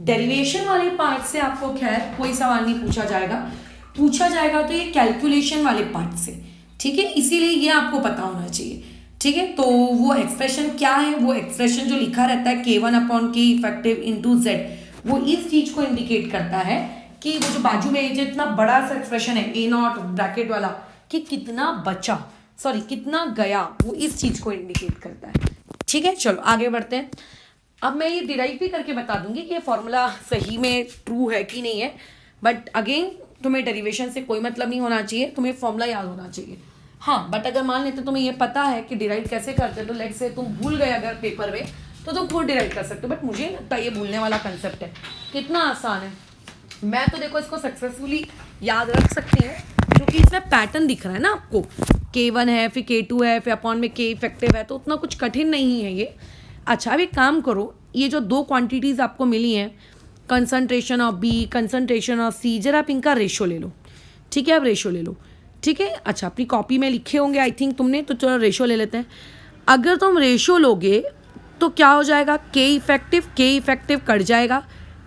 डेरिवेशन वाले पार्ट से आपको खैर कोई सवाल नहीं पूछा जाएगा तो ये कैलकुलेशन वाले पार्ट से, ठीक है, इसीलिए ये आपको पता होना चाहिए, ठीक है। तो वो एक्सप्रेशन क्या है, वो एक्सप्रेशन जो लिखा रहता है K1 upon K effective into Z, वो इस चीज को इंडिकेट करता है कि वो जो बाजू में जो इतना बड़ा सा एक्सप्रेशन है ए नॉट ब्रैकेट वाला, कि कितना बचा, सॉरी कितना गया, वो इस चीज को इंडिकेट करता है, ठीक है। चलो आगे बढ़ते हैं। अब मैं ये डिराइव भी करके बता दूंगी कि ये फॉर्मूला सही में ट्रू है कि नहीं है, बट अगेन तुम्हें डेरिवेशन से कोई मतलब नहीं होना चाहिए, तुम्हें फॉर्मूला याद होना चाहिए। हाँ, बट अगर मान लेते तुम्हें ये पता है कि डिराइव कैसे करते, तो लेट से तुम भूल गए अगर पेपर में, तो तुम खुद डिराइव कर सकते हो। बट मुझे लगता है ये भूलने वाला कंसेप्ट है, कितना आसान है। मैं तो देखो इसको सक्सेसफुली याद रख सकती हूँ क्योंकि इसमें पैटर्न दिख रहा है ना आपको, K1 है, फिर K2 है, फिर अपॉन में K इफेक्टिव है, तो उतना कुछ कठिन नहीं है ये। अच्छा, अब एक काम करो, ये जो दो क्वांटिटीज़ आपको मिली हैं, concentration of B, concentration of C, जरा आप इनका रेशो ले लो, ठीक है। अब रेशो ले लो, ठीक है। अच्छा, अपनी कॉपी में लिखे होंगे आई थिंक तुमने, तो चलो रेशो ले लेते हैं। अगर तुम रेशो लोगे तो क्या हो जाएगा, के इफेक्टिव कट जाएगा,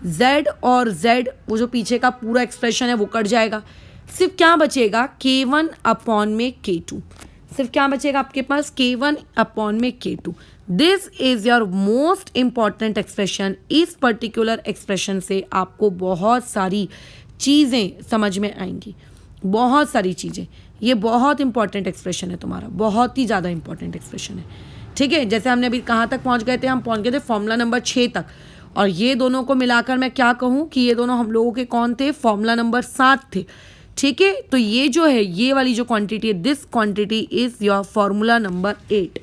Z और Z वो जो पीछे का पूरा एक्सप्रेशन है वो कट जाएगा, सिर्फ क्या बचेगा, K1 अपॉन में K2, सिर्फ क्या बचेगा आपके पास, K1 अपॉन में K2। This is your most important expression. इस पर्टिकुलर एक्सप्रेशन से आपको बहुत सारी चीज़ें समझ में आएंगी, बहुत सारी चीज़ें। ये बहुत इंपॉर्टेंट एक्सप्रेशन है तुम्हारा, बहुत ही ज़्यादा इंपॉर्टेंट एक्सप्रेशन है, ठीक है। जैसे हमने अभी कहाँ तक पहुँच गए थे, हम पहुँच गए थे फॉर्मूला नंबर 6 तक, और ये दोनों को मिलाकर मैं क्या कहूँ कि ये दोनों हम लोगों के कौन थे, फॉर्मूला नंबर 7 थे, ठीक है। तो ये जो है, ये वाली जो क्वांटिटी है, this quantity is your formula number 8,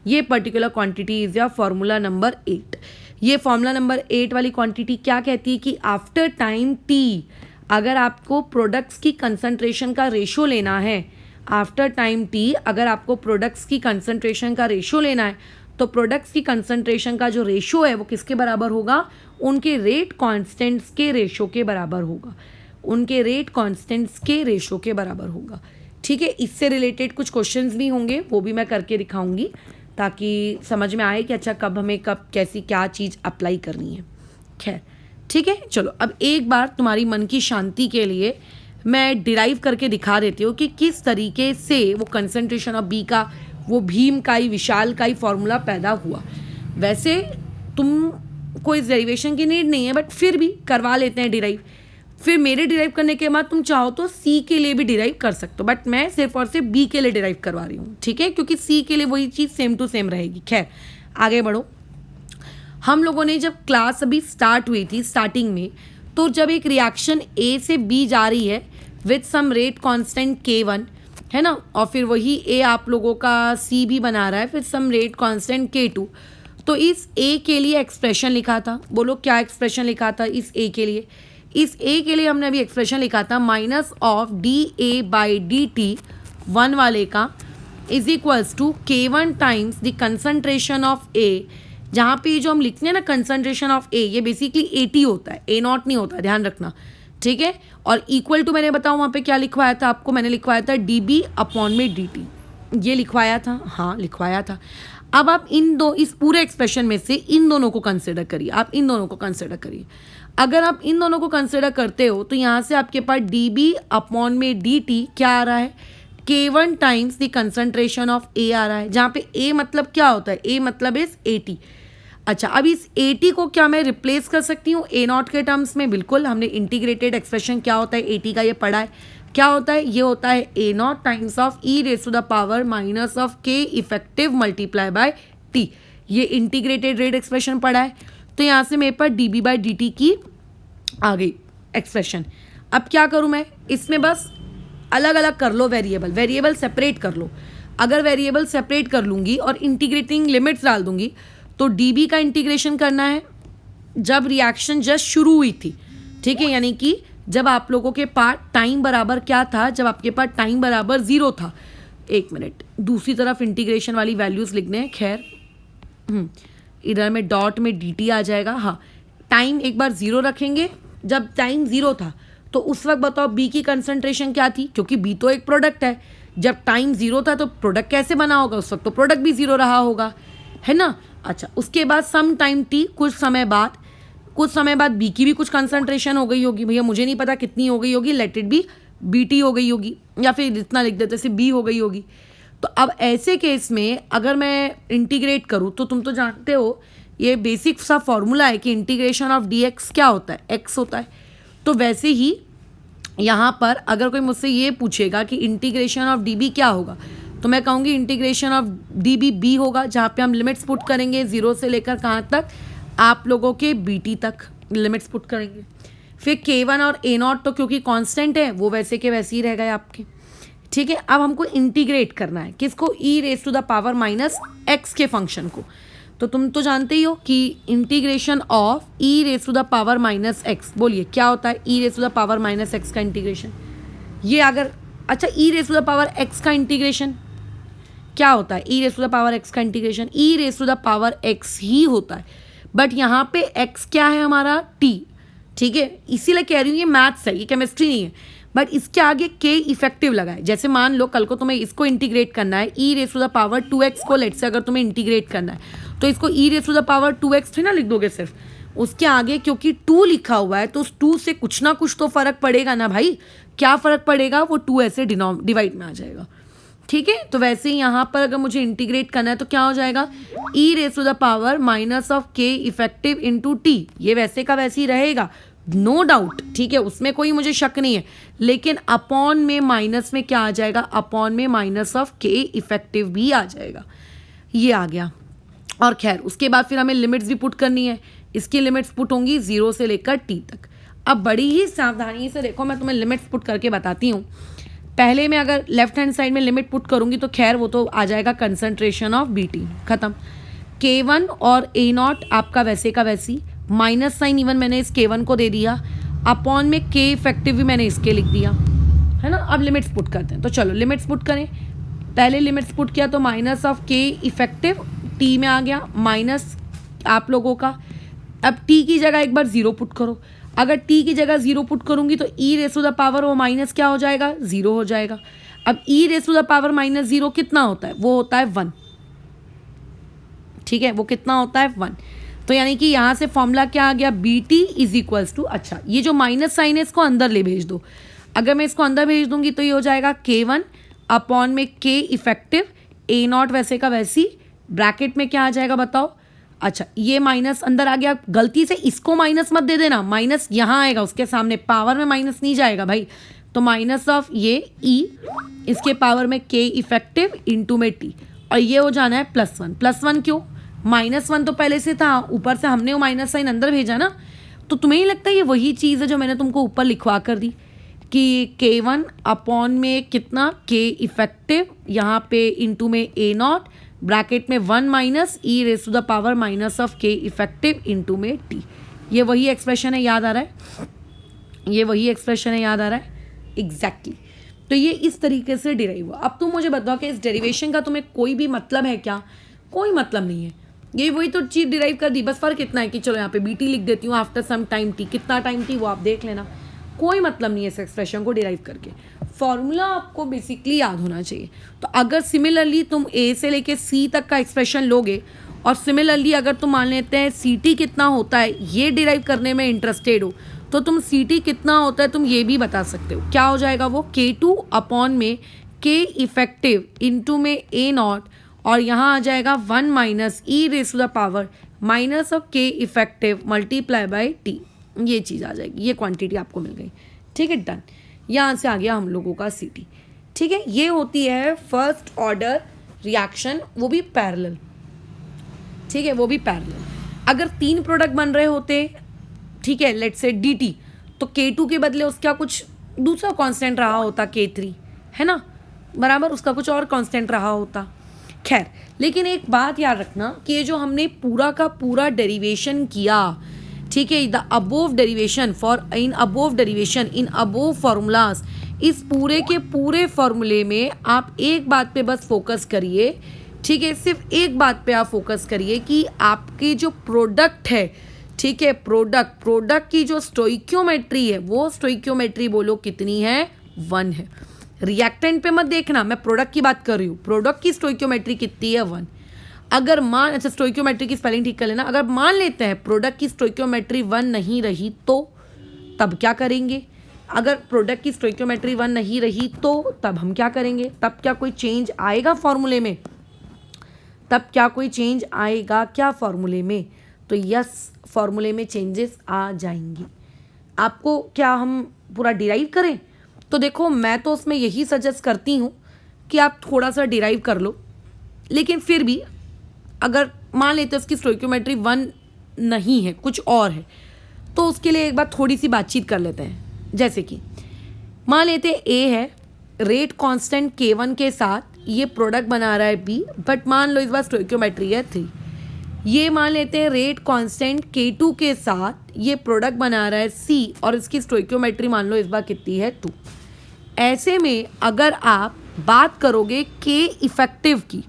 ये particular quantity is your formula number 8। ये फॉर्मूला नंबर 8 वाली क्वांटिटी क्या कहती है कि आफ्टर टाइम टी अगर आपको प्रोडक्ट्स की कंसंट्रेशन का रेशो लेना है आफ्टर टाइम टी, अगर आपको प्रोडक्ट्स की कंसंट्रेशन का रेशो लेना है तो प्रोडक्ट्स की कंसंट्रेशन का जो रेशो है वो किसके बराबर होगा? उनके रेट कांस्टेंट्स के रेशो के बराबर होगा, उनके रेट कांस्टेंट्स के रेशो के बराबर होगा। ठीक है, इससे रिलेटेड कुछ क्वेश्चंस भी होंगे, वो भी मैं करके दिखाऊंगी ताकि समझ में आए कि अच्छा कब हमें कब कैसी क्या चीज़ अप्लाई करनी है। खैर ठीक है, चलो अब एक बार तुम्हारी मन की शांति के लिए मैं डिराइव करके दिखा देती हूँ कि किस तरीके से वो कंसंट्रेशन ऑफ बी का, वो भीम का ही विशाल का ही फॉर्मूला पैदा हुआ। वैसे तुम कोई डेरिवेशन की नीड नहीं है, बट फिर भी करवा लेते हैं डिराइव। फिर मेरे डिराइव करने के बाद तुम चाहो तो सी के लिए भी डिराइव कर सकते हो, बट मैं सिर्फ और सिर्फ बी के लिए डिराइव करवा रही हूँ। ठीक है, क्योंकि सी के लिए वही चीज़ सेम टू सेम रहेगी। खैर आगे बढ़ो। हम लोगों ने जब क्लास अभी स्टार्ट हुई थी स्टार्टिंग में, तो जब एक रिएक्शन ए से बी जा रही है with some rate constant K1 है ना, और फिर वही ए आप लोगों का सी भी बना रहा है फिर सम रेट कांस्टेंट K2, तो इस ए के लिए एक्सप्रेशन लिखा था। बोलो क्या एक्सप्रेशन लिखा था इस ए के लिए? इस ए के लिए हमने अभी एक्सप्रेशन लिखा था माइनस ऑफ dA/dt 1 वाले का is equals to K1 times the concentration of A. जहाँ पे जो हम लिखते हैं ना कंसंट्रेशन ऑफ ए, ये बेसिकली A/T होता है, A0 नहीं होता, ध्यान रखना। ठीक है, और इक्वल टू मैंने बताऊँ वहाँ पे क्या लिखवाया था आपको? मैंने लिखवाया था dB/dt, ये लिखवाया था, हाँ लिखवाया था। अब आप इस पूरे एक्सप्रेशन में से इन दोनों को कंसिडर करिए, आप इन दोनों को कंसिडर करिए। अगर आप इन दोनों को कंसिडर करते हो तो यहाँ से आपके पास dB/dt क्या आ रहा है? K1 times the concentration of A आ रहा है, जहाँ पे ए मतलब क्या होता है? ए मतलब इज AT। अच्छा, अब इस AT को क्या मैं रिप्लेस कर सकती हूँ A0 के टर्म्स में? बिल्कुल, हमने इंटीग्रेटेड एक्सप्रेशन क्या होता है AT का ये पढ़ा है। क्या होता है? ये होता है A0 times of e⁻⁻ minus of K effective multiply bye T। ये इंटीग्रेटेड रेट एक्सप्रेशन पढ़ा है। तो यहाँ से मेरे पास dB/dt की आ गई एक्सप्रेशन। अब क्या करूँ मैं इसमें? बस अलग अलग कर लो वेरिएबल सेपरेट कर लो। अगर वेरिएबल सेपरेट कर लूँगी और इंटीग्रेटिंग लिमिट्स डाल दूँगी तो dB का इंटीग्रेशन करना है जब रिएक्शन जस्ट शुरू हुई थी। ठीक है, यानी कि जब आप लोगों के पास टाइम बराबर क्या था? जब आपके पास टाइम बराबर 0 था। एक मिनट, दूसरी तरफ इंटीग्रेशन वाली वैल्यूज़ लिखने हैं। खैर इधर में डॉट में dt आ जाएगा। हाँ, टाइम एक बार 0 रखेंगे। जब टाइम 0 था तो उस वक्त बताओ बी की कंसंट्रेशन क्या थी? क्योंकि बी तो एक प्रोडक्ट है। जब टाइम 0 था तो प्रोडक्ट कैसे बना होगा? उस वक्त तो प्रोडक्ट भी 0 रहा होगा, है ना। अच्छा, उसके बाद सम टाइम टी, कुछ समय बाद बी की भी कुछ कंसंट्रेशन हो गई होगी। भैया मुझे नहीं पता कितनी हो गई होगी, लेट इट बी BT हो गई होगी, या फिर इतना लिख देते से B हो गई होगी। तो अब ऐसे केस में अगर मैं इंटीग्रेट करूँ तो तुम तो जानते हो ये बेसिक सा फॉर्मूला है कि इंटीग्रेशन ऑफ dx क्या होता है? x होता है। तो वैसे ही यहाँ पर अगर कोई मुझसे ये पूछेगा कि इंटीग्रेशन ऑफ dB क्या होगा, तो मैं कहूँगी इंटीग्रेशन ऑफ dB B होगा, जहाँ पे हम लिमिट्स पुट करेंगे 0 से लेकर कहाँ तक? आप लोगों के BT तक लिमिट्स पुट करेंगे। फिर K1 और A0 तो क्योंकि कांस्टेंट है वो वैसे के वैसे ही रह गए आपके। ठीक है, अब हमको इंटीग्रेट करना है किसको? e⁻⁻x के फंक्शन को। तो तुम तो जानते ही हो कि इंटीग्रेशन ऑफ e⁻⁻x, बोलिए क्या होता है e⁻⁻x का इंटीग्रेशन? ये अगर अच्छा e⁻x का इंटीग्रेशन क्या होता है? e⁻x का इंटीग्रेशन e⁻x ही होता है, बट यहाँ पे x क्या है हमारा? t। ठीक है, इसीलिए कह रही हूँ ये मैथ्स है, ये केमिस्ट्री नहीं है। बट इसके आगे k इफेक्टिव लगा है। जैसे मान लो कल को तुम्हें इसको इंटीग्रेट करना है e⁻2x को, लेट से अगर तुम्हें इंटीग्रेट करना है तो इसको e⁻2x ना लिख दोगे सिर्फ, उसके आगे क्योंकि 2 लिखा हुआ है तो उस 2 से कुछ ना कुछ तो फर्क पड़ेगा ना भाई। क्या फ़र्क पड़ेगा? वो 2 ऐसे डिवाइड में आ जाएगा। ठीक है, तो वैसे ही यहाँ पर अगर मुझे इंटीग्रेट करना है तो क्या हो जाएगा? e⁻⁻k effective into t। ये वैसे का वैसे ही रहेगा, नो डाउट। ठीक है, उसमें कोई मुझे शक नहीं है, लेकिन अपॉन में माइनस में क्या आ जाएगा? अपॉन में -k इफेक्टिव भी आ जाएगा। ये आ गया। और खैर उसके बाद फिर हमें लिमिट्स भी पुट करनी है। इसकी लिमिट्स पुट होंगी 0 से लेकर t तक। अब बड़ी ही सावधानी से देखो, मैं तुम्हें लिमिट्स पुट करके बताती हूँ। पहले मैं अगर लेफ्ट हैंड साइड में लिमिट पुट करूँगी तो खैर वो तो आ जाएगा कंसंट्रेशन ऑफ BT, ख़त्म। K1 और A0 आपका वैसे का वैसी, माइनस साइन इवन मैंने इस K1 को दे दिया, अपॉन में के इफेक्टिव भी मैंने इसके लिख दिया, है ना। अब लिमिट्स पुट करते हैं, तो चलो लिमिट्स पुट करें। पहले लिमिट्स पुट किया तो minus of K effective T में आ गया, माइनस आप लोगों का। अब टी की जगह एक बार ज़ीरो पुट करो। अगर टी की जगह ज़ीरो पुट करूँगी तो E raise to the power वो माइनस क्या हो जाएगा, ज़ीरो हो जाएगा। अब E raise to the power minus zero कितना होता है, वो होता है 1, ठीक है, वो कितना होता है 1। तो यानी कि यहाँ से फॉर्मूला क्या आ गया, B T is equals to, अच्छा ये जो माइनस साइन है इसको अंदर ले भेज दो। अगर मैं इसको अंदर भेज दूंगी तो ये हो जाएगा K1 अपॉन में के इफेक्टिव, ए नॉट वैसे का वैसी, ब्रैकेट में क्या आ जाएगा बताओ। अच्छा ये माइनस अंदर आ गया, गलती से इसको माइनस मत दे देना, माइनस यहाँ आएगा उसके सामने, पावर में माइनस नहीं जाएगा भाई। तो माइनस ऑफ ये ई, इसके पावर में के इफेक्टिव इंटू में टी, और ये हो जाना है +1। +1 क्यों, -1 तो पहले से था, ऊपर से हमने वो माइनस साइन अंदर भेजा ना। तो तुम्हें ही लगता है ये वही चीज़ है जो मैंने तुमको ऊपर लिखवा कर दी कि K1 अपॉन में कितना के इफेक्टिव, यहाँ पे इंटू में ए नॉट, ब्रैकेट में 1 minus e raise to the power minus of K effective into में टी। ये वही एक्सप्रेशन है, याद आ रहा है, ये वही एक्सप्रेशन है, याद आ रहा है एग्जैक्टली। तो ये इस तरीके से डिराइव हुआ। अब तुम मुझे बताओ कि इस डेरिवेशन का तुम्हें कोई भी मतलब है क्या, कोई मतलब नहीं है, ये वही तो चीज़ डिराइव कर दी, बस फर्क इतना है कि चलो यहाँ पे बी टी लिख देती हूँ, आफ्टर सम टाइम टी, कितना टाइम टी वो आप देख लेना, कोई मतलब नहीं है इस एक्सप्रेशन को डिराइव करके। फॉर्मूला आपको बेसिकली याद होना चाहिए। तो अगर सिमिलरली तुम ए से लेके सी तक का एक्सप्रेशन लोगे, और सिमिलरली अगर तुम मान लेते हैं सी टी कितना होता है ये डिराइव करने में इंटरेस्टेड हो, तो तुम सी टी कितना होता है तुम ये भी बता सकते हो। क्या हो जाएगा वो, K2 अपॉन में के इफेक्टिव इंटू में ए नॉट, और यहाँ आ जाएगा 1 minus e raise to the power minus of K effective multiply by T, ये चीज़ आ जाएगी, ये क्वांटिटी आपको मिल गई, ठीक है, डन। यहाँ से आ गया हम लोगों का सी टी, ठीक है। ये होती है फर्स्ट ऑर्डर रिएक्शन, वो भी पैरेलल, ठीक है, वो भी पैरेलल। अगर 3 प्रोडक्ट बन रहे होते, ठीक है, लेट्स से dt, तो K2 के बदले उसका कुछ दूसरा कांस्टेंट रहा होता K3, है ना, बराबर, उसका कुछ और कांस्टेंट रहा होता। खैर, लेकिन एक बात याद रखना कि ये जो हमने पूरा का पूरा डेरिवेशन किया, ठीक है, the above derivation for in above derivation in above formulas, इस पूरे के पूरे फॉर्मूले में आप एक बात पे बस फोकस करिए, ठीक है, सिर्फ एक बात पे आप फोकस करिए कि आपके जो प्रोडक्ट है, ठीक है, प्रोडक्ट की जो स्टोइक्योमेट्री है, वो स्टोइक्योमेट्री बोलो कितनी है, 1 है। रिएक्टेंट पे मत देखना, मैं प्रोडक्ट की बात कर रही हूँ, प्रोडक्ट की स्टोइक्योमेट्री कितनी है, 1। अगर मान, अच्छा स्टोइक्योमेट्री की स्पेलिंग ठीक कर लेना, अगर मान लेते हैं प्रोडक्ट की स्टोइक्योमेट्री 1 नहीं रही तो तब क्या करेंगे, अगर प्रोडक्ट की स्टोइक्योमेट्री 1 नहीं रही तो तब हम क्या करेंगे, तब क्या कोई चेंज आएगा फॉर्मूले में, तब क्या कोई चेंज आएगा क्या फॉर्मूले में, तो यस फॉर्मूले में चेंजेस आ जाएंगी। आपको क्या हम पूरा डिराइव करें, तो देखो मैं तो उसमें यही सजेस्ट करती हूँ कि आप थोड़ा सा डिराइव कर लो, लेकिन फिर भी अगर मान लेते हैं उसकी स्टोइक्योमेट्री 1 नहीं है, कुछ और है, तो उसके लिए एक बार थोड़ी सी बातचीत कर लेते हैं। जैसे कि मान लेते हैं ए है, रेट कांस्टेंट K1 के साथ ये प्रोडक्ट बना रहा है B, बट मान लो इस बार स्टोइक्योमेट्री है 3। ये मान लेते हैं रेट कांस्टेंट K2 के साथ ये प्रोडक्ट बना रहा है C, और इसकी स्टोइक्योमेट्री मान लो इस बार कितनी है 2। ऐसे में अगर आप बात करोगे K इफेक्टिव की,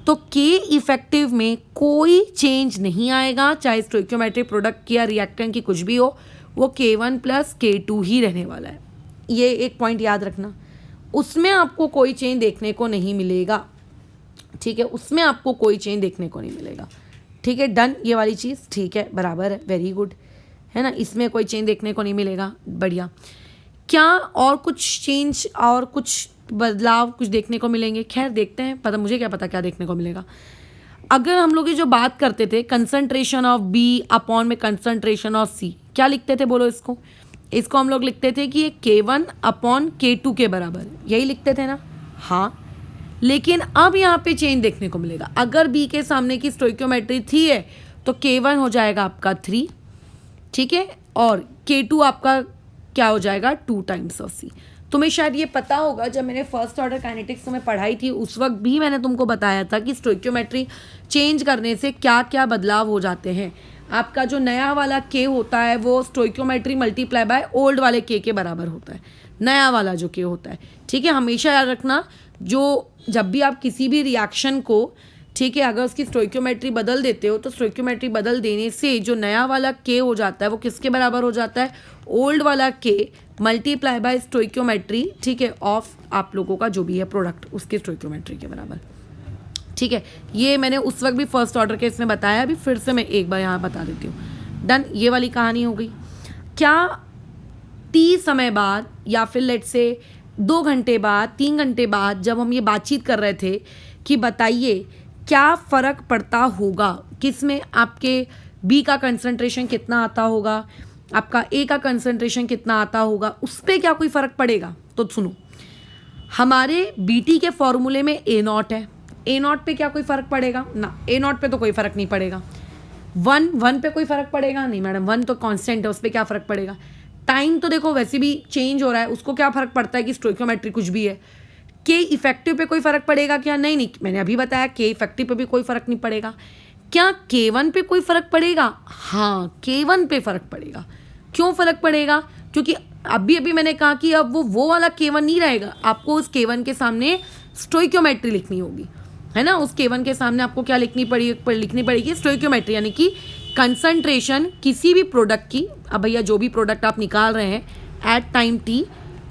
तो K इफेक्टिव में कोई चेंज नहीं आएगा, चाहे स्टोइक्योमेट्री प्रोडक्ट की या रिएक्टेंट की कुछ भी हो, वो K1 प्लस K2 ही रहने वाला है। ये एक पॉइंट याद रखना, उसमें आपको कोई चेंज देखने को नहीं मिलेगा, ठीक है, उसमें आपको कोई चेंज देखने को नहीं मिलेगा, ठीक है, डन। ये वाली चीज़ ठीक है, बराबर है, वेरी गुड, है ना, इसमें कोई चेंज देखने को नहीं मिलेगा, बढ़िया। क्या और कुछ चेंज और कुछ बदलाव कुछ देखने को मिलेंगे, खैर देखते हैं, पता मुझे क्या पता क्या देखने को मिलेगा। अगर हम लोग ये जो बात करते थे कंसंट्रेशन ऑफ B अपॉन में कंसंट्रेशन ऑफ C, क्या लिखते थे बोलो, इसको हम लोग लिखते थे कि ये K1 अपॉन K2 के बराबर, यही लिखते थे ना, हाँ। लेकिन अब यहाँ पे चेंज देखने को मिलेगा, अगर B के सामने की स्टोइक्योमेट्री 3 है तो K1 हो जाएगा आपका 3, ठीक है, और K2 आपका क्या हो जाएगा 2 टाइम्स ऑफ C। तुम्हें शायद ये पता होगा, जब मैंने फर्स्ट ऑर्डर काइनेटिक्स में पढ़ाई थी उस वक्त भी मैंने तुमको बताया था कि स्टोइक्योमेट्री चेंज करने से क्या क्या बदलाव हो जाते हैं। आपका जो नया वाला के होता है वो स्टोइक्योमेट्री मल्टीप्लाई बाय ओल्ड वाले के बराबर होता है, नया वाला जो के होता है। ठीक है, हमेशा याद रखना, जो जब भी आप किसी भी रिएक्शन को, ठीक है, अगर उसकी स्टोइक्योमेट्री बदल देते हो तो स्टोइक्योमेट्री बदल देने से जो नया वाला के हो जाता है वो किसके बराबर हो जाता है, ओल्ड वाला के मल्टीप्लाई बाय स्टोइक्योमेट्री, ठीक है, ऑफ आप लोगों का जो भी है प्रोडक्ट उसके स्टोइक्योमेट्री के बराबर। ठीक है, ये मैंने उस वक्त भी फर्स्ट ऑर्डर के इसमें बताया, अभी फिर से मैं एक बार यहाँ बता देती हूँ। डन, ये वाली कहानी हो गई। क्या टी समय बाद या फिर लेट से 2 घंटे बाद, 3 घंटे बाद जब हम ये बातचीत कर रहे थे कि बताइए क्या फ़र्क पड़ता होगा, किस में आपके बी का कंसंट्रेशन कितना आता होगा, आपका ए का कंसंट्रेशन कितना आता होगा, उस पर क्या कोई फ़र्क पड़ेगा? तो सुनो, हमारे बीटी के फॉर्मूले में ए नॉट है, ए नॉट पे क्या कोई फ़र्क पड़ेगा ना, ए नॉट पे तो कोई फ़र्क नहीं पड़ेगा। वन पे कोई फ़र्क पड़ेगा नहीं मैडम, वन तो कांस्टेंट है, उस पर क्या फ़र्क पड़ेगा। टाइम तो देखो वैसे भी चेंज हो रहा है, उसको क्या फ़र्क पड़ता है कि स्टोइक्योमेट्री कुछ भी है। के इफेक्टिव पे कोई फ़र्क पड़ेगा क्या? नहीं, मैंने अभी बताया के इफेक्टिव पे भी कोई फ़र्क नहीं पड़ेगा। क्या K1 पे कोई फ़र्क पड़ेगा? हाँ, K1 पे फ़र्क पड़ेगा। क्यों फ़र्क पड़ेगा? क्योंकि अभी मैंने कहा कि अब वो वाला K1 नहीं रहेगा, आपको उस K1 के सामने स्टोइक्योमेट्री लिखनी होगी, है ना। उस K1 के सामने आपको क्या लिखनी पड़ेगी स्टोइक्योमेट्री, यानी कि कंसंट्रेशन किसी भी प्रोडक्ट की। अब भैया जो भी प्रोडक्ट आप निकाल रहे हैं एट टाइम टी,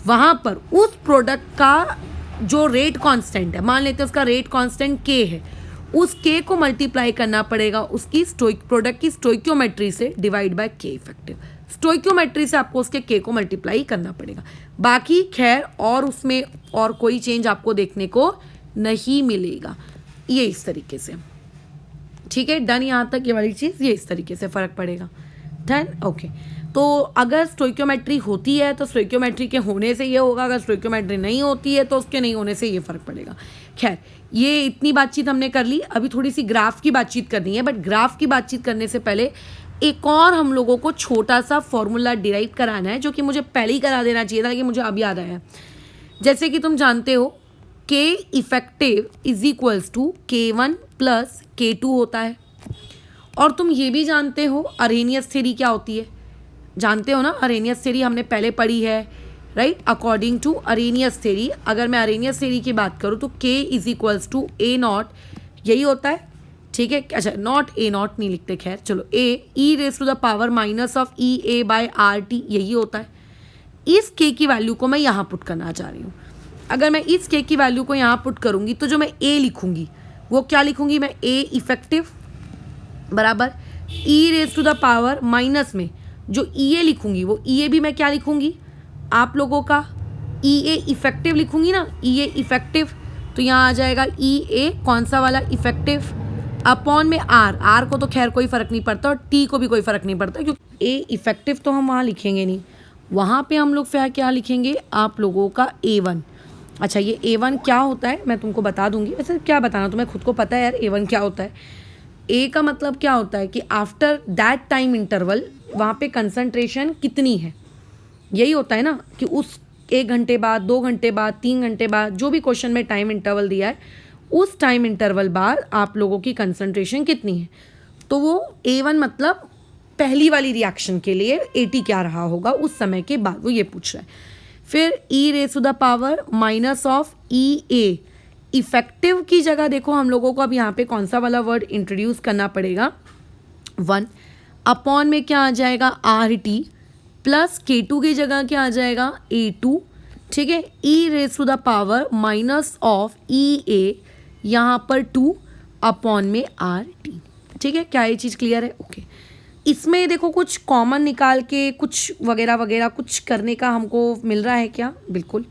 वहाँ पर उस प्रोडक्ट का जो रेट कांस्टेंट है, मान लेते हैं उसका रेट कांस्टेंट के है, उस के को मल्टीप्लाई करना पड़ेगा उसकी प्रोडक्ट की स्टोइक्योमेट्री से डिवाइड बाय के इफेक्टिव। स्टोइक्योमेट्री से आपको उसके के को मल्टीप्लाई करना पड़ेगा। बाकी खैर और उसमें और कोई चेंज आपको देखने को नहीं मिलेगा। ये इस तरीके से, ठीक है, डन। यहाँ तक ये वाली चीज़, ये इस तरीके से फ़र्क पड़ेगा। Done, okay. तो अगर स्टोइक्योमेट्री होती है तो स्टोइक्योमेट्री के होने से ये होगा, अगर स्टोइक्योमेट्री नहीं होती है तो उसके नहीं होने से ये फ़र्क पड़ेगा। खैर, ये इतनी बातचीत हमने कर ली, अभी थोड़ी सी ग्राफ की बातचीत करनी है। बट ग्राफ की बातचीत करने से पहले एक और हम लोगों को छोटा सा फॉर्मूला डिराइव कराना है, जो कि मुझे पहले ही करा देना चाहिए था, लेकिन मुझे अब याद आया। जैसे कि तुम जानते हो K effective is equals to K1 plus K2 होता है। और तुम ये भी जानते हो अरेनियस थ्योरी क्या होती है, जानते हो ना, अरेनियस थ्योरी हमने पहले पढ़ी है, right. According to Arrhenius theory, अगर मैं अरेनियस थ्योरी की बात करूँ तो K is equals to A not, यही होता है, ठीक है। अच्छा, नॉट ए नॉट नहीं लिखते, खैर चलो, A E raise to the power minus of E A by R T, यही होता है। इस K की वैल्यू को मैं यहाँ पुट करना चाह रही हूँ। अगर मैं इस K की वैल्यू को यहाँ पुट करूँगी तो जो मैं A लिखूँगी वो क्या लिखूँगी मैं, A इफेक्टिव बराबर E raise to the power minus में जो ई ए लिखूँगी वो ई ए भी मैं क्या लिखूँगी आप लोगों का ई ए इफेक्टिव लिखूँगी ना, ई ए इफेक्टिव। तो यहाँ आ जाएगा ई ए कौन सा वाला इफेक्टिव अपॉन में आर को तो खैर कोई फ़र्क नहीं पड़ता और टी को भी कोई फ़र्क नहीं पड़ता, क्योंकि ए इफेक्टिव तो हम वहाँ लिखेंगे नहीं, वहाँ पे हम लोग फिर क्या लिखेंगे आप लोगों का A1। अच्छा, ये A1 क्या होता है मैं तुमको बता दूंगी, वैसे क्या बताना, तुम्हें खुद को पता है यार A1 क्या होता है। A का मतलब क्या होता है कि आफ्टर दैट टाइम इंटरवल वहाँ पे कंसंट्रेशन कितनी है, यही होता है ना, कि उस 1 घंटे बाद, 2 घंटे बाद, 3 घंटे बाद, जो भी क्वेश्चन में टाइम इंटरवल दिया है, उस टाइम इंटरवल बाद आप लोगों की कंसंट्रेशन कितनी है। तो वो A1 मतलब पहली वाली रिएक्शन के लिए AT क्या रहा होगा उस समय के बाद, वो ये पूछ रहा है। फिर E raise to the power minus of E A effective की जगह देखो हम लोगों को अब यहाँ पे कौन सा वाला वर्ड इंट्रोड्यूस करना पड़ेगा, 1 अपॉन में क्या आ जाएगा आर टी प्लस K2 की जगह क्या आ जाएगा A2, ठीक है। E raise to the power minus of E A यहाँ पर 2 अपॉन में आर टी, ठीक है। क्या ये चीज़ क्लियर है? ओके। इसमें देखो कुछ कॉमन निकाल के कुछ वगैरह वगैरह कुछ करने का हमको मिल रहा है क्या? बिल्कुल।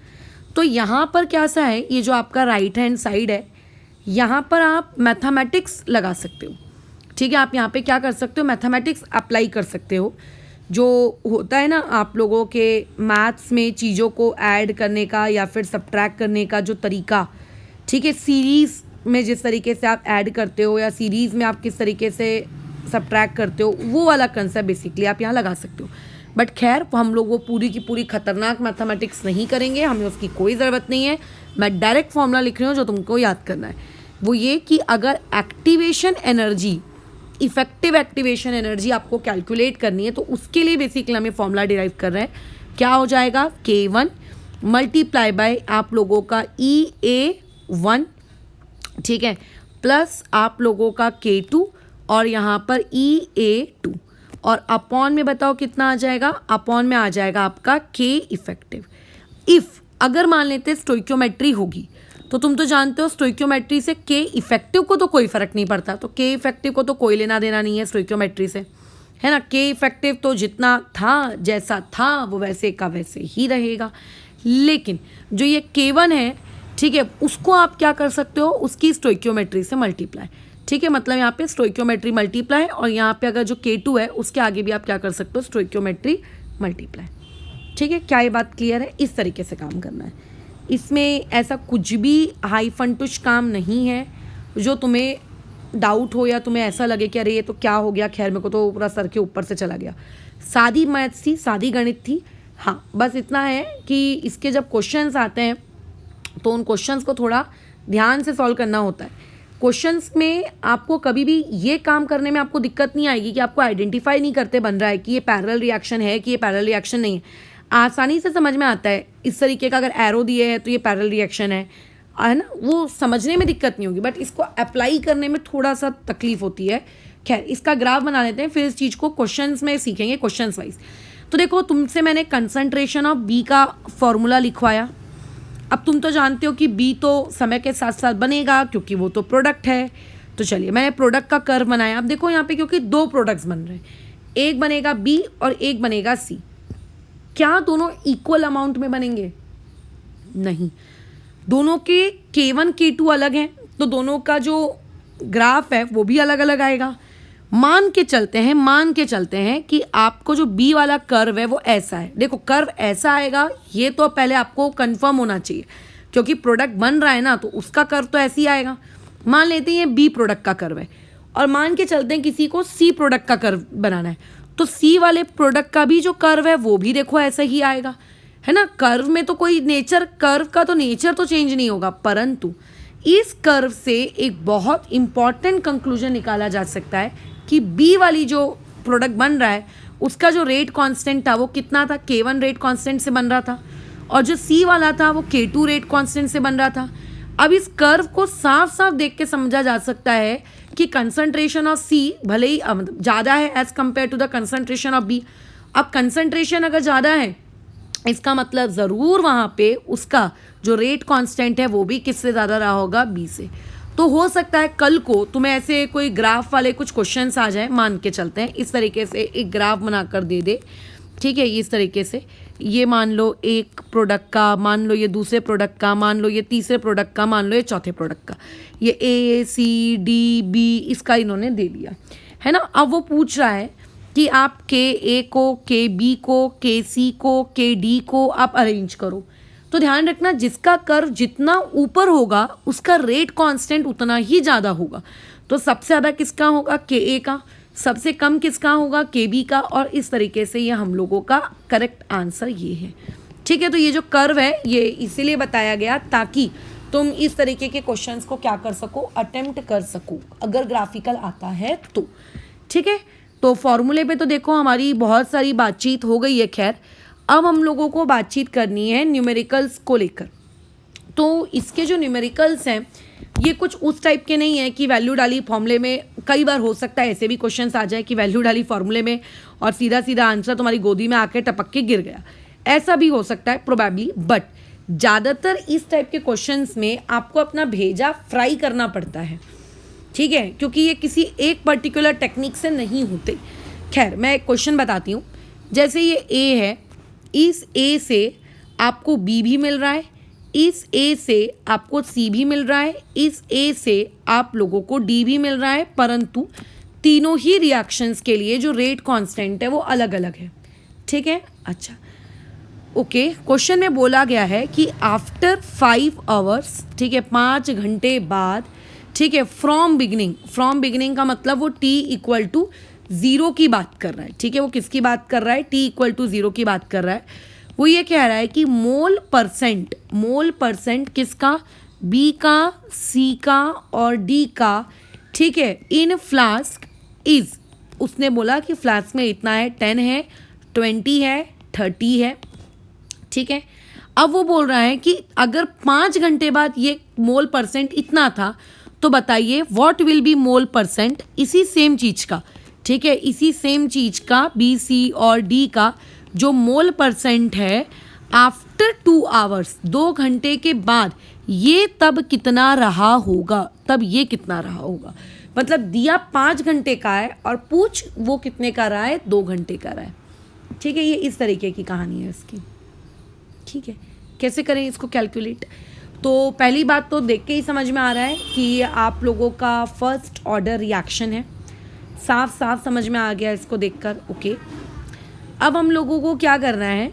तो यहाँ पर क्या सा है, ये जो आपका राइट हैंड साइड है, यहाँ पर आप मैथमेटिक्स लगा सकते हो, ठीक है। आप यहाँ पे क्या कर सकते हो, मैथमेटिक्स अप्लाई कर सकते हो। जो होता है ना आप लोगों के मैथ्स में चीज़ों को ऐड करने का या फिर सब्ट्रैक्ट करने का जो तरीका, ठीक है, सीरीज़ में जिस तरीके से आप ऐड करते हो या सीरीज़ में आप किस तरीके से सब्ट्रैक्ट करते हो, वो वाला कंसेप्ट बेसिकली आप यहाँ लगा सकते हो। बट खैर हम लोग वो पूरी की पूरी खतरनाक मैथमेटिक्स नहीं करेंगे, हमें उसकी कोई ज़रूरत नहीं है। मैं डायरेक्ट फॉर्मूला लिख रही हूँ जो तुमको याद करना है, वो ये कि अगर activation energy effective activation energy आपको कैलकुलेट करनी है, तो उसके लिए बेसिकली हमें फॉर्मूला डिराइव कर रहे हैं। क्या हो जाएगा, K1 मल्टीप्लाई बाय आप लोगों का EA1, ठीक है, प्लस आप लोगों का K2 और यहाँ पर EA2, और अपॉन में बताओ कितना आ जाएगा, अपॉन में आ जाएगा आपका K इफेक्टिव। इफ़ अगर मान लेते स्टोइक्योमेट्री होगी, तो तुम तो जानते हो स्टोइक्योमेट्री से K इफेक्टिव को तो कोई फ़र्क नहीं पड़ता, तो K इफेक्टिव को तो कोई लेना देना नहीं है स्टोइक्योमेट्री से, है ना। K इफेक्टिव तो जितना था, जैसा था वो वैसे का वैसे ही रहेगा। लेकिन जो ये K1 है, ठीक है, उसको आप क्या कर सकते हो, उसकी स्टोइक्योमेट्री से मल्टीप्लाई, ठीक है, मतलब यहाँ पे स्टोइक्योमेट्री मल्टीप्लाई, और यहाँ पे अगर जो K2 है उसके आगे भी आप क्या कर सकते हो, स्टोइक्योमेट्री मल्टीप्लाई, ठीक है। क्या ये बात क्लियर है? इस तरीके से काम करना है। इसमें ऐसा कुछ भी हाई फंटुश काम नहीं है जो तुम्हें डाउट हो या तुम्हें ऐसा लगे कि अरे ये तो क्या हो गया, खैर मेरे को तो पूरा सर के ऊपर से चला गया। सादी मैथ्स थी, सादी गणित थी। हाँ, बस इतना है कि इसके जब क्वेश्चंस आते हैं तो उन क्वेश्चंस को थोड़ा ध्यान से सॉल्व करना होता है। क्वेश्चंस में आपको कभी भी ये काम करने में आपको दिक्कत नहीं आएगी कि आपको आइडेंटिफाई नहीं करते बन रहा है कि ये पैरेलल रिएक्शन है कि ये पैरेलल रिएक्शन नहीं है। आसानी से समझ में आता है। इस तरीके का अगर एरो दिए है तो ये पैरेलल रिएक्शन है ना, वो समझने में दिक्कत नहीं होगी, बट इसको अप्लाई करने में थोड़ा सा तकलीफ होती है। खैर, इसका ग्राफ बना लेते हैं, फिर इस चीज़ को क्वेश्चंस में सीखेंगे, क्वेश्चंस वाइज। तो देखो, तुमसे मैंने कंसंट्रेशन ऑफ बी का फॉर्मूला लिखवाया। अब तुम तो जानते हो कि बी तो समय के साथ साथ बनेगा क्योंकि वो तो प्रोडक्ट है। तो चलिए, मैंने प्रोडक्ट का कर्व बनाया। अब देखो यहाँ पे क्योंकि दो प्रोडक्ट्स बन रहे हैं, एक बनेगा बी और एक बनेगा सी। क्या दोनों इक्वल अमाउंट में बनेंगे? नहीं, दोनों के K1 K2 अलग हैं, तो दोनों का जो ग्राफ है वो भी अलग अलग आएगा। मान के चलते हैं कि आपको जो बी वाला कर्व है वो ऐसा है। देखो, कर्व ऐसा आएगा, ये तो पहले आपको कंफर्म होना चाहिए, क्योंकि प्रोडक्ट बन रहा है ना, तो उसका कर्व तो ऐसे ही आएगा। मान लेते हैं ये बी प्रोडक्ट का कर्व है, और मान के चलते हैं किसी को सी प्रोडक्ट का कर्व बनाना है, तो सी वाले प्रोडक्ट का भी जो कर्व है वो भी देखो ऐसा ही आएगा, है ना। कर्व में तो कोई कर्व का तो नेचर तो चेंज नहीं होगा, परंतु इस कर्व से एक बहुत इंपॉर्टेंट कंक्लूजन निकाला जा सकता है कि बी वाली जो प्रोडक्ट बन रहा है उसका जो रेट कांस्टेंट था वो कितना था, K1 रेट कांस्टेंट से बन रहा था, और जो सी वाला था वो K2 रेट कांस्टेंट से बन रहा था। अब इस कर्व को साफ साफ देख के समझा जा सकता है कि कंसंट्रेशन ऑफ सी भले ही ज़्यादा है as compare to the concentration of B. अब कंसंट्रेशन अगर ज़्यादा है, इसका मतलब ज़रूर वहाँ पे उसका जो रेट कांस्टेंट है वो भी किससे ज़्यादा रहा होगा, बी से। तो हो सकता है कल को तुम्हें ऐसे कोई ग्राफ वाले कुछ क्वेश्चंस आ जाए, मान के चलते हैं इस तरीके से एक ग्राफ बनाकर दे दे, ठीक है, इस तरीके से, ये मान लो एक प्रोडक्ट का, मान लो ये दूसरे प्रोडक्ट का, मान लो ये तीसरे प्रोडक्ट का, मान लो ये चौथे प्रोडक्ट का, ये ए सी डी बी इसका इन्होंने दे दिया, है ना। अब वो पूछ रहा है कि आप के ए को, के बी को, के सी को, के डी को आप अरेंज करो। तो ध्यान रखना, जिसका कर्व जितना ऊपर होगा उसका रेट कांस्टेंट उतना ही ज़्यादा होगा। तो सबसे ज़्यादा किसका होगा, के ए का, सबसे कम किसका होगा, के बी का, और इस तरीके से ये हम लोगों का करेक्ट आंसर ये है, ठीक है। तो ये जो कर्व है ये इसीलिए बताया गया ताकि तुम इस तरीके के क्वेश्चंस को क्या कर सको, अटेम्प्ट कर सको, अगर ग्राफिकल आता है तो, ठीक है। तो फॉर्मूले पे तो देखो हमारी बहुत सारी बातचीत हो गई है। खैर, अब हम लोगों को बातचीत करनी है न्यूमेरिकल्स को लेकर। तो इसके जो न्यूमेरिकल्स हैं ये कुछ उस टाइप के नहीं है कि वैल्यू डाली फॉर्मूले में। कई बार हो सकता है ऐसे भी क्वेश्चंस आ जाए कि वैल्यू डाली फॉर्मूले में और सीधा सीधा आंसर तुम्हारी गोदी में आके टपक के गिर गया, ऐसा भी हो सकता है प्रोबेबली। बट ज़्यादातर इस टाइप के क्वेश्चंस में आपको अपना भेजा फ्राई करना पड़ता है, ठीक है, क्योंकि ये किसी एक पर्टिकुलर टेक्निक से नहीं होते। खैर, मैं एक क्वेश्चन बताती हूँ। जैसे ये ए है, इस ए से आपको बी भी मिल रहा है, इस ए से आपको सी भी मिल रहा है, इस ए से आप लोगों को डी भी मिल रहा है, परंतु तीनों ही रिएक्शंस के लिए जो रेट कांस्टेंट है वो अलग अलग है, ठीक है। अच्छा, ओके, क्वेश्चन में बोला गया है कि आफ्टर 5 आवर्स, ठीक है, 5 घंटे बाद, ठीक है, फ्रॉम बिगिनिंग का मतलब वो t इक्वल टू 0 की बात कर रहा है, ठीक है। वो किसकी बात कर रहा है, t इक्वल टू 0 की बात कर रहा है। वो ये कह रहा है कि मोल परसेंट किसका, b का, c का और d का, ठीक है, इन फ्लास्क इज़, उसने बोला कि फ्लास्क में इतना है, 10 है, 20 है, 30 है, ठीक है। अब वो बोल रहा है कि अगर 5 घंटे बाद ये मोल परसेंट इतना था, तो बताइए what will be mole percent इसी सेम चीज़ का, ठीक है, इसी सेम चीज़ का बी, सी और डी का जो मोल परसेंट है आफ्टर 2 आवर्स, 2 घंटे के बाद, ये तब कितना रहा होगा, तब ये कितना रहा होगा। मतलब दिया 5 घंटे का है और पूछ वो कितने का रहा है, 2 घंटे का रहा है, ठीक है। ये इस तरीके की कहानी है इसकी, ठीक है। कैसे करें इसको कैलकुलेट? तो पहली बात तो देख के ही समझ में आ रहा है कि आप लोगों का फर्स्ट ऑर्डर रिएक्शन है, साफ साफ समझ में आ गया इसको देखकर, ओके। अब हम लोगों को क्या करना है,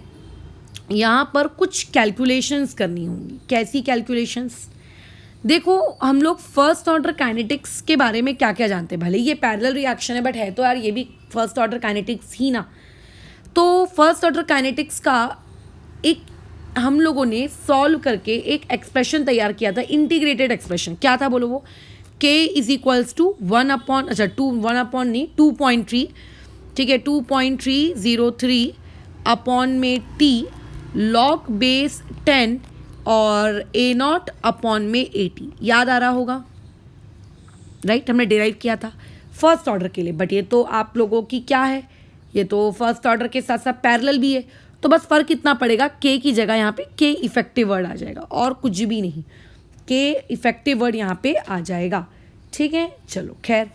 यहाँ पर कुछ कैलकुलेशंस करनी होंगी। कैसी कैलकुलेशंस? देखो, हम लोग फर्स्ट ऑर्डर काइनेटिक्स के बारे में क्या क्या जानते हैं, भले ये पैरेलल रिएक्शन है बट है तो यार ये भी फर्स्ट ऑर्डर काइनेटिक्स ही ना। तो फर्स्ट ऑर्डर काइनेटिक्स का एक हम लोगों ने सॉल्व करके एक एक्सप्रेशन तैयार किया था, इंटीग्रेटेड एक्सप्रेशन। क्या था बोलो वो? k is equals to 1 upon, अच्छा 1 अपॉन नहीं, 2.3, ठीक है, 2.303 अपॉन में t लॉग बेस 10 और a0 अपॉन में 80। याद आ रहा होगा, राइट? हमने डिराइव किया था फर्स्ट ऑर्डर के लिए, बट ये तो आप लोगों की क्या है, ये तो फर्स्ट ऑर्डर के साथ साथ पैरेलल भी है। तो बस फ़र्क इतना पड़ेगा, के की जगह यहाँ पे के इफेक्टिव वर्ड आ जाएगा और कुछ भी नहीं, के इफेक्टिव वर्ड यहाँ पे आ जाएगा, ठीक है। चलो खैर,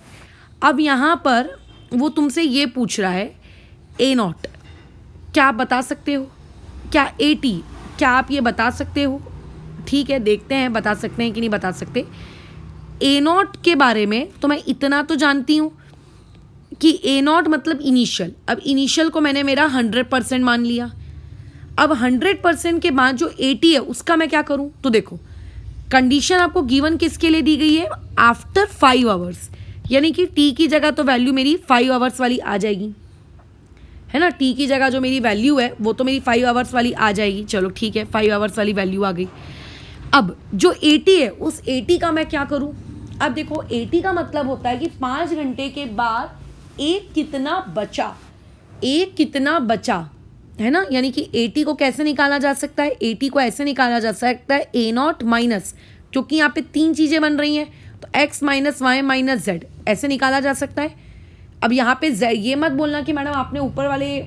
अब यहाँ पर वो तुमसे ये पूछ रहा है a0, क्या आप बता सकते हो? क्या 80, क्या आप ये बता सकते हो? ठीक है, देखते हैं बता सकते हैं कि नहीं बता सकते। a0 के बारे में तो मैं इतना तो जानती हूँ कि a0 मतलब इनिशियल। अब इनिशियल को मैंने मेरा 100% मान लिया। अब 100% के बाद जो 80 है उसका मैं क्या करूं? तो देखो, कंडीशन आपको गिवन किसके लिए दी गई है? आफ्टर 5 आवर्स, यानी कि t की जगह तो वैल्यू मेरी 5 आवर्स वाली आ जाएगी, है ना। t की जगह जो मेरी वैल्यू है वो तो मेरी 5 आवर्स वाली आ जाएगी। चलो ठीक है, 5 आवर्स वाली वैल्यू आ गई। अब जो 80 है उस 80 का मैं क्या करूं? अब देखो, 80 का मतलब होता है कि 5 घंटे के बाद एक कितना बचा, एक कितना बचा, है ना। यानी कि 80 को कैसे निकाला जा सकता है? 80 को ऐसे निकाला जा सकता है a0 माइनस, क्योंकि यहाँ पे 3 चीज़ें बन रही हैं तो x minus y minus z, ऐसे निकाला जा सकता है। अब यहाँ पे z, ये मत बोलना कि मैडम आपने ऊपर वाले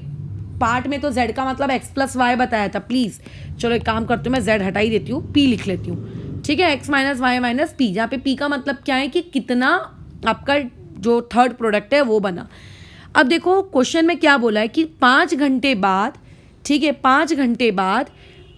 पार्ट में तो z का मतलब x प्लस वाई बताया था, प्लीज़। चलो एक काम करती हूँ, मैं z हटा ही देती हूँ, p लिख लेती हूँ, ठीक है। x minus y minus p, जहाँ पे p का मतलब क्या है कि कितना आपका जो थर्ड प्रोडक्ट है वो बना। अब देखो क्वेश्चन में क्या बोला है कि 5 घंटे बाद, ठीक है, 5 घंटे बाद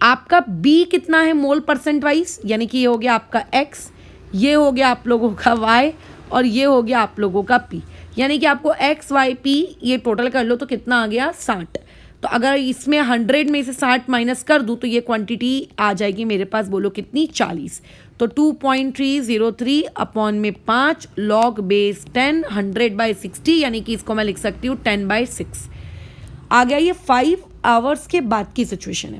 आपका b कितना है मोल परसेंट वाइज, यानी कि ये हो गया आपका x, ये हो गया आप लोगों का y और ये हो गया आप लोगों का p, यानी कि आपको x y p ये टोटल कर लो तो कितना आ गया? 60। तो अगर इसमें 100 में से 60 माइनस कर दूँ तो ये क्वांटिटी आ जाएगी मेरे पास, बोलो कितनी? 40। तो 2.303 अपॉन में 5 लॉग बेस 10 100/60, यानी कि इसको मैं लिख सकती हूँ 10/6 आ गया। ये 5 आवर्स के बाद की सिचुएशन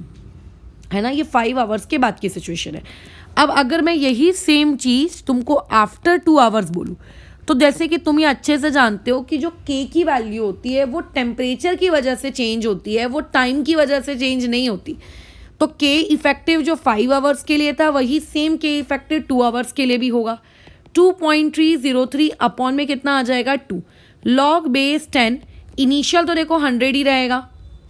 है ना, ये 5 आवर्स के बाद की सिचुएशन है। अब अगर मैं यही सेम चीज़ तुमको आफ्टर 2 आवर्स बोलूँ, तो जैसे कि तुम ये अच्छे से जानते हो कि जो के की वैल्यू होती है वो टेम्परेचर की वजह से चेंज होती है, वो टाइम की वजह से चेंज नहीं होती। तो के इफेक्टिव जो 5 आवर्स के लिए था वही सेम के इफेक्टिव 2 आवर्स के लिए भी होगा। 2.303 अपॉन में कितना आ जाएगा? 2 लॉग बेस 10, इनिशियल तो देखो 100 ही रहेगा,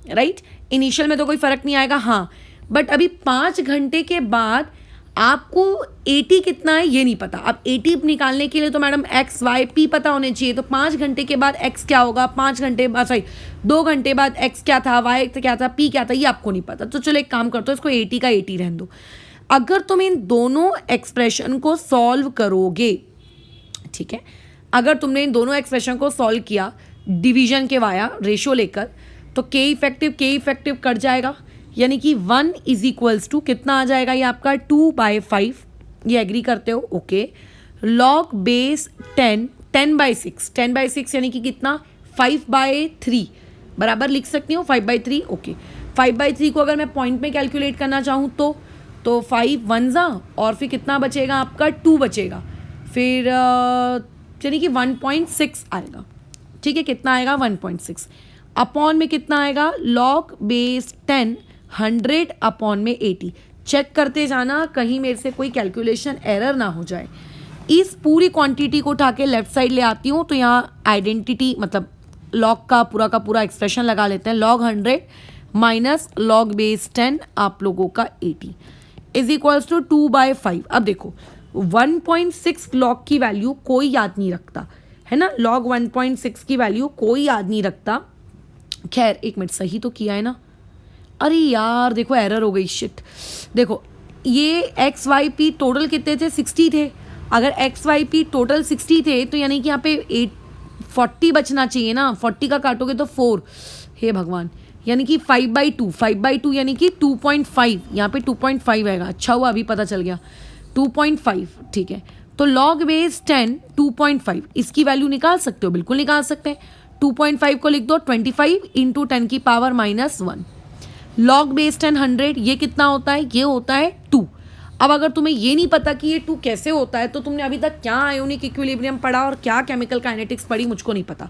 राइट। इनिशियल में तो कोई फ़र्क नहीं आएगा, हाँ। बट अभी 5 घंटे के बाद आपको 80 कितना है ये नहीं पता। अब 80 निकालने के लिए तो मैडम x y p पता होने चाहिए। तो 5 घंटे के बाद x क्या होगा, 5 घंटे बाद, सॉरी 2 घंटे बाद x क्या था, y क्या था, p क्या था, ये आपको नहीं पता। तो चलो एक काम करते हो, इसको 80 का 80 रहने दो। अगर तुम इन दोनों एक्सप्रेशन को सॉल्व करोगे, ठीक है, अगर तुमने इन दोनों एक्सप्रेशन को सॉल्व किया डिवीजन के वाया रेशो लेकर, तो के इफेक्टिव कट जाएगा, यानी कि 1 इज इक्वल्स टू कितना आ जाएगा? ये आपका 2/5, ये एग्री करते हो? ओके। लॉग बेस 10 10/6, 10/6 यानी कि कितना? 5/3 बराबर लिख सकती हूँ, 5/3, ओके। 5/3 को अगर मैं पॉइंट में कैलकुलेट करना चाहूँ तो 5 1 और फिर कितना बचेगा आपका? 2 बचेगा, फिर यानी कि 1.6 आएगा, ठीक है, कितना आएगा 1.6 अपॉन में कितना आएगा लॉग बेस 10 100 अपॉन में 80। चेक करते जाना कहीं मेरे से कोई कैलकुलेशन एरर ना हो जाए। इस पूरी क्वांटिटी को उठा के लेफ्ट साइड ले आती हूँ तो यहाँ आइडेंटिटी मतलब लॉग का पूरा एक्सप्रेशन लगा लेते हैं। लॉग 100 माइनस लॉग बेस 10 आप लोगों का 80 इज इक्वल्स टू 2/5। अब देखो 1.6 लॉग की वैल्यू कोई याद नहीं रखता है ना, लॉग 1.6 की वैल्यू कोई याद नहीं रखता। खैर एक मिनट, सही तो किया है ना, अरे यार देखो एरर हो गई, शिट। देखो ये एक्स वाई पी टोटल कितने थे 60 थे, अगर एक्स वाई पी टोटल 60 थे तो यानी कि यहाँ पे 40 बचना चाहिए ना, 40 का काटोगे तो 4, हे भगवान, यानी कि 5/2 यानी कि 2.5, यहाँ पे 2.5 आएगा। अच्छा हुआ अभी पता चल गया 2.5, ठीक है। तो लॉग बेस 10 2.5 इसकी वैल्यू निकाल सकते हो, बिल्कुल निकाल सकते हैं। 2.5 को लिख दो 25 इंटू 10 की पावर -1। लॉग बेस 10 100 ये कितना होता है, ये होता है 2। अब अगर तुम्हें ये नहीं पता कि ये 2 कैसे होता है तो तुमने अभी तक क्या आयोनिक इक्विलिब्रियम पढ़ा और क्या केमिकल काइनेटिक्स पढ़ी, मुझको नहीं पता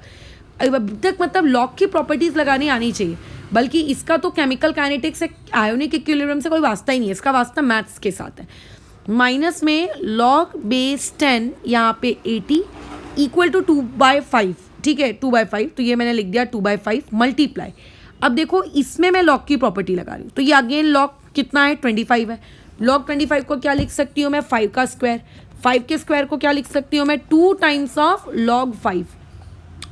अभी तक। मतलब लॉग की प्रॉपर्टीज लगानी आनी चाहिए, बल्कि इसका तो केमिकल काइनेटिक्स से आयोनिक इक्विलिब्रियम से कोई वास्ता ही नहीं है, इसका वास्ता मैथ्स के साथ है। माइनस में लॉग बेस 10 यहाँ पे 80 इक्वल टू 2/5, ठीक है 2/5, तो ये मैंने लिख दिया 2/5 मल्टीप्लाई। अब देखो इसमें मैं लॉग की प्रॉपर्टी लगा रही हूँ तो ये अगेन लॉग कितना है 25 है। लॉग 25 को क्या लिख सकती हूँ मैं 5 का स्क्वायर, 5 के स्क्वायर को क्या लिख सकती हूँ मैं 2 टाइम्स ऑफ लॉग 5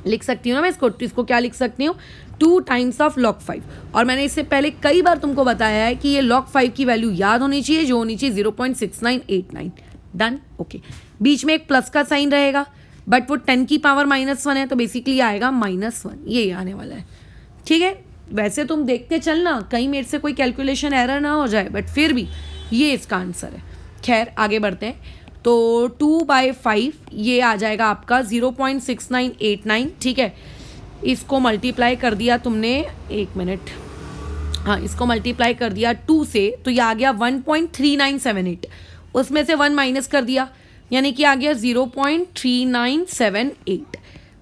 लिख सकती हूँ ना मैं इसको क्या लिख सकती हूँ 2 टाइम्स ऑफ लॉग 5। और मैंने इससे पहले कई बार तुमको बताया है कि ये लॉग 5 की वैल्यू याद होनी चाहिए, जो होनी चाहिए 0.6989। Done, okay. बीच में एक प्लस का साइन रहेगा बट वो 10 की पावर -1 है तो बेसिकली आएगा -1, ये आने वाला है, ठीक है। वैसे तुम देखते चलना कहीं मेरे से कोई कैलकुलेशन एरर ना हो जाए, बट फिर भी ये इसका आंसर है। खैर आगे बढ़ते हैं, तो 2/5 ये आ जाएगा आपका 0.6989, ठीक है। इसको मल्टीप्लाई कर दिया तुमने, एक मिनट, हाँ इसको मल्टीप्लाई कर दिया 2 से तो ये आ गया 1.3978, उसमें से 1 माइनस कर दिया यानी कि आ गया 0.3978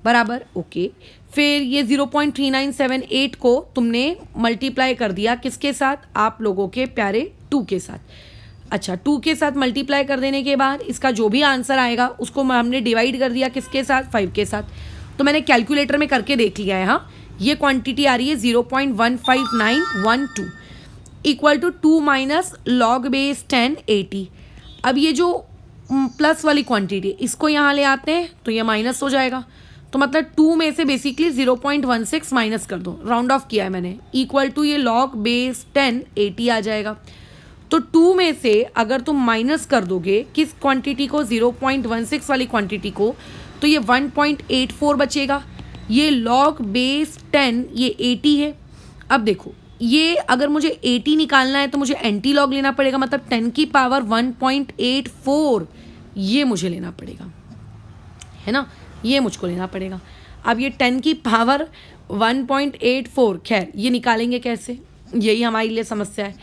बराबर, ओके। फिर ये 0.3978 को तुमने मल्टीप्लाई कर दिया किसके साथ, आप लोगों के प्यारे 2 के साथ। अच्छा 2 के साथ मल्टीप्लाई कर देने के बाद इसका जो भी आंसर आएगा उसको हमने डिवाइड कर दिया किसके साथ 5 के साथ। तो मैंने कैलकुलेटर में करके देख लिया है, हाँ ये क्वांटिटी आ रही है 0.15912 equal to 2 minus log base 10 80। अब ये जो प्लस वाली क्वांटिटी इसको यहाँ ले आते हैं तो ये माइनस हो जाएगा, तो मतलब 2 में से बेसिकली 0.16 माइनस कर दो, राउंड ऑफ किया है मैंने, इक्वल टू ये लॉग बेस 10 80 आ जाएगा। तो 2 में से अगर तुम माइनस कर दोगे किस क्वांटिटी को 0.16 वाली क्वांटिटी को तो ये 1.84 बचेगा। ये लॉग बेस 10 ये 80 है। अब देखो ये अगर मुझे 80 निकालना है तो मुझे एंटी लॉग लेना पड़ेगा, मतलब 10 की पावर 1.84 ये मुझे लेना पड़ेगा, है ना, ये मुझको लेना पड़ेगा। अब ये 10 की पावर 1.84 खैर ये निकालेंगे कैसे, यही हमारे लिए समस्या है।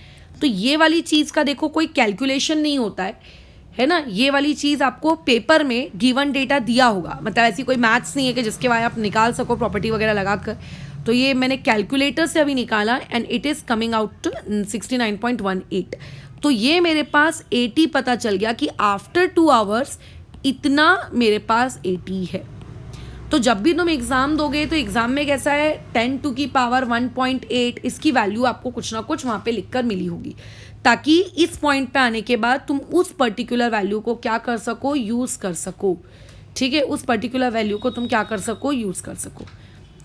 तो ये वाली चीज़ का देखो कोई कैलकुलेशन नहीं होता है ना, ये वाली चीज़ आपको पेपर में गिवन डेटा दिया होगा, मतलब ऐसी कोई मैथ्स नहीं है कि जिसके बाद आप निकाल सको प्रॉपर्टी वगैरह लगा कर। तो ये मैंने कैलकुलेटर से अभी निकाला and it is coming out to 69.18। तो ये मेरे पास 80 पता चल गया कि आफ्टर 2 आवर्स इतना मेरे पास 80 है। तो जब भी तुम एग्ज़ाम दोगे तो एग्ज़ाम में कैसा है 10 टू की पावर 1.8 इसकी वैल्यू आपको कुछ ना कुछ वहाँ पे लिखकर मिली होगी, ताकि इस पॉइंट पे आने के बाद तुम उस पर्टिकुलर वैल्यू को क्या कर सको, यूज़ कर सको, ठीक है, उस पर्टिकुलर वैल्यू को तुम क्या कर सको, यूज़ कर सको।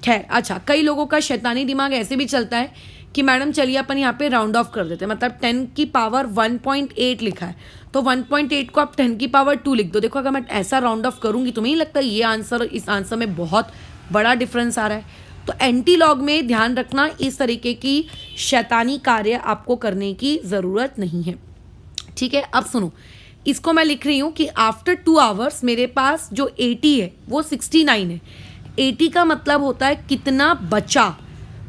खैर अच्छा, कई लोगों का शैतानी दिमाग ऐसे भी चलता है कि मैडम चलिए अपन यहाँ पे राउंड ऑफ कर देते हैं, मतलब 10 की पावर 1.8 लिखा है तो 1.8 को आप 10 की पावर 2 लिख दो। देखो अगर मैं ऐसा राउंड ऑफ करूँगी तो नहीं लगता ये आंसर इस आंसर में बहुत बड़ा डिफरेंस आ रहा है। तो एंटी लॉग में ध्यान रखना, इस तरीके की शैतानी कार्य आपको करने की ज़रूरत नहीं है, ठीक है। अब सुनो, इसको मैं लिख रही हूँ कि आफ्टर 2 आवर्स मेरे पास जो 80 है वो 69 है। 80 का मतलब होता है कितना बचा,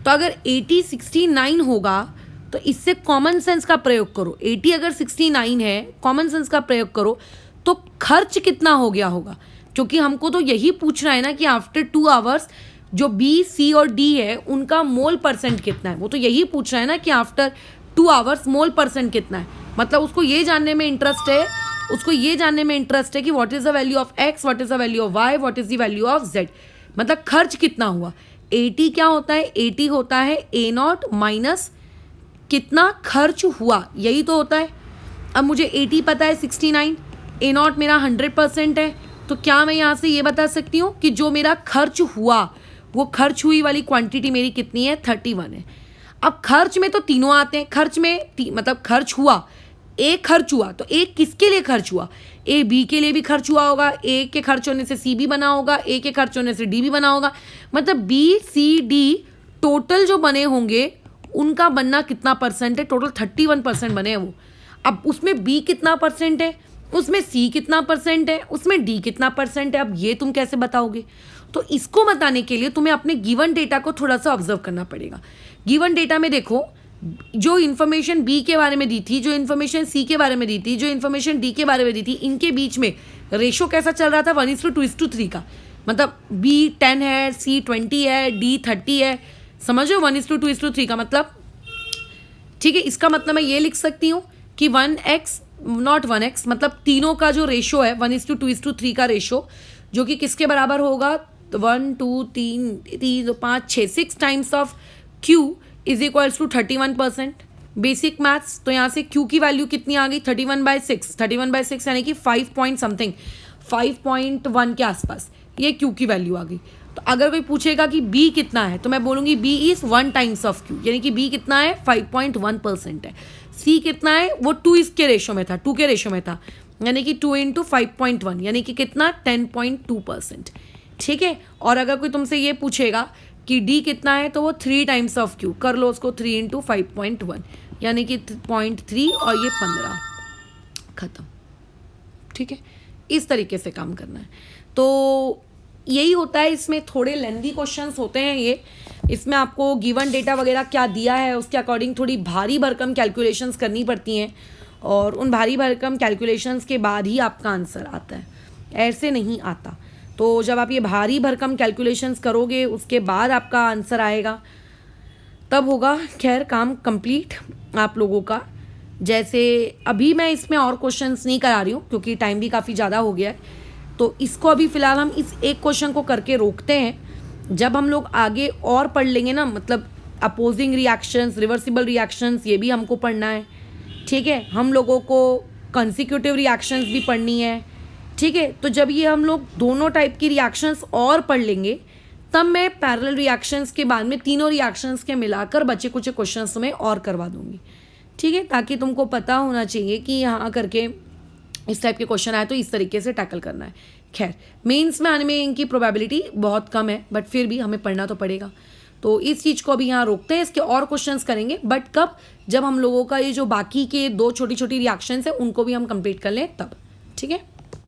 तो अगर 80 69 होगा तो इससे कॉमन सेंस का प्रयोग करो। 80 अगर 69 है, कॉमन सेंस का प्रयोग करो तो खर्च कितना हो गया होगा, क्योंकि हमको तो यही पूछना है ना कि आफ्टर 2 आवर्स जो बी, सी और डी है उनका मोल परसेंट कितना है, वो तो यही पूछ रहा है ना कि आफ्टर 2 आवर्स मोल परसेंट कितना है। मतलब उसको ये जानने में इंटरेस्ट है, कि what is the value of x, what is the value of y, what is the value of z. मतलब खर्च कितना हुआ। एटी क्या होता है, एटी होता है ए नॉट माइनस कितना खर्च हुआ, यही तो होता है। अब मुझे एटी पता है 69, ए नॉट मेरा 100% है, तो क्या मैं यहाँ से ये बता सकती हूँ कि जो मेरा खर्च हुआ वो खर्च हुई वाली क्वांटिटी मेरी कितनी है, 31 है। अब खर्च में तो तीनों आते हैं, खर्च में मतलब खर्च हुआ, एक खर्च हुआ, तो एक किसके लिए खर्च हुआ, ए बी के लिए भी खर्च हुआ होगा, ए के खर्च होने से सी भी बना होगा, ए के खर्च होने से डी भी बना होगा। मतलब बी सी डी टोटल जो बने होंगे उनका बनना कितना परसेंट है, टोटल 31% बने हैं वो। अब उसमें बी कितना परसेंट है, उसमें सी कितना परसेंट है, उसमें डी कितना परसेंट है, अब ये तुम कैसे बताओगे। तो इसको बताने के लिए तुम्हें अपने गिवन डेटा को थोड़ा सा ऑब्जर्व करना पड़ेगा। गिवन डेटा में देखो, जो इन्फॉर्मेशन बी के बारे में दी थी, जो इन्फॉर्मेशन सी के बारे में दी थी, जो इन्फॉर्मेशन डी के बारे में दी थी, इनके बीच में रेशो कैसा चल रहा था, 1:2:3 का। मतलब बी 10 है, सी 20 है, डी 30 है, समझो 1:2:3 का मतलब। ठीक है, इसका मतलब मैं ये लिख सकती हूँ कि 1x नॉट 1x, मतलब तीनों का जो रेशो है 1:2:3 का रेशो, जो कि किसके बराबर होगा, 1 2 3 5 6 6 times of Q is equals to 31%। Basic maths, तो यहाँ से Q की वैल्यू कितनी आ गई, 31/6, 31/6 यानी कि 5 पॉइंट समथिंग, 5.1 के आसपास ये Q की वैल्यू आ गई। तो अगर कोई पूछेगा कि B कितना है, तो मैं बोलूँगी B is 1 times of Q, यानी कि B कितना है, 5.1% है। C कितना है, वो 2 के रेशो में था, 2 के रेशो में था, यानी कि 2 × 5.1 यानी कि कितना, 10.2%। ठीक है, और अगर कोई तुमसे ये पूछेगा कि D कितना है, तो वो 3 टाइम्स ऑफ Q, कर लो उसको, 3 × 5.1 यानी कि 0.3 और ये 15, ख़त्म। ठीक है, इस तरीके से काम करना है। तो यही होता है, इसमें थोड़े लेंदी क्वेश्चंस होते हैं ये। इसमें आपको गिवन डेटा वगैरह क्या दिया है उसके अकॉर्डिंग थोड़ी भारी भरकम कैलकुलेशंस करनी पड़ती हैं, और उन भारी भरकम कैलकुलेशंस के बाद ही आपका आंसर आता है, ऐसे नहीं आता। तो जब आप ये भारी भरकम कैलकुलेशंस करोगे उसके बाद आपका आंसर आएगा, तब होगा खैर काम कंप्लीट आप लोगों का। जैसे अभी मैं इसमें और क्वेश्चंस नहीं करा रही हूँ क्योंकि टाइम भी काफ़ी ज़्यादा हो गया है, तो इसको अभी फ़िलहाल हम इस एक क्वेश्चन को करके रोकते हैं। जब हम लोग आगे और पढ़ लेंगे ना, मतलब अपोजिंग रिएक्शंस, रिवर्सिबल रिएक्शंस, ये भी हमको पढ़ना है। ठीक है, हम लोगों को कंसिक्यूटिव रिएक्शंस भी पढ़नी है। ठीक है, तो जब ये हम लोग दोनों टाइप की रिएक्शंस और पढ़ लेंगे, तब मैं पैरेलल रिएक्शंस के बाद में तीनों रिएक्शंस के मिलाकर बचे कुछ क्वेश्चंस तुम्हें और करवा दूंगी। ठीक है, ताकि तुमको पता होना चाहिए कि यहाँ करके इस टाइप के क्वेश्चन आए तो इस तरीके से टैकल करना है। खैर, मेंस में आने में इनकी प्रोबेबिलिटी बहुत कम है, बट फिर भी हमें पढ़ना तो पड़ेगा। तो इस चीज़ को अभी यहाँ रोकते हैं, इसके और क्वेश्चंस करेंगे, बट कब, जब हम लोगों का ये जो बाकी के 2 छोटी छोटी रिएक्शंस है उनको भी हम कंप्लीट कर लें तब। ठीक है।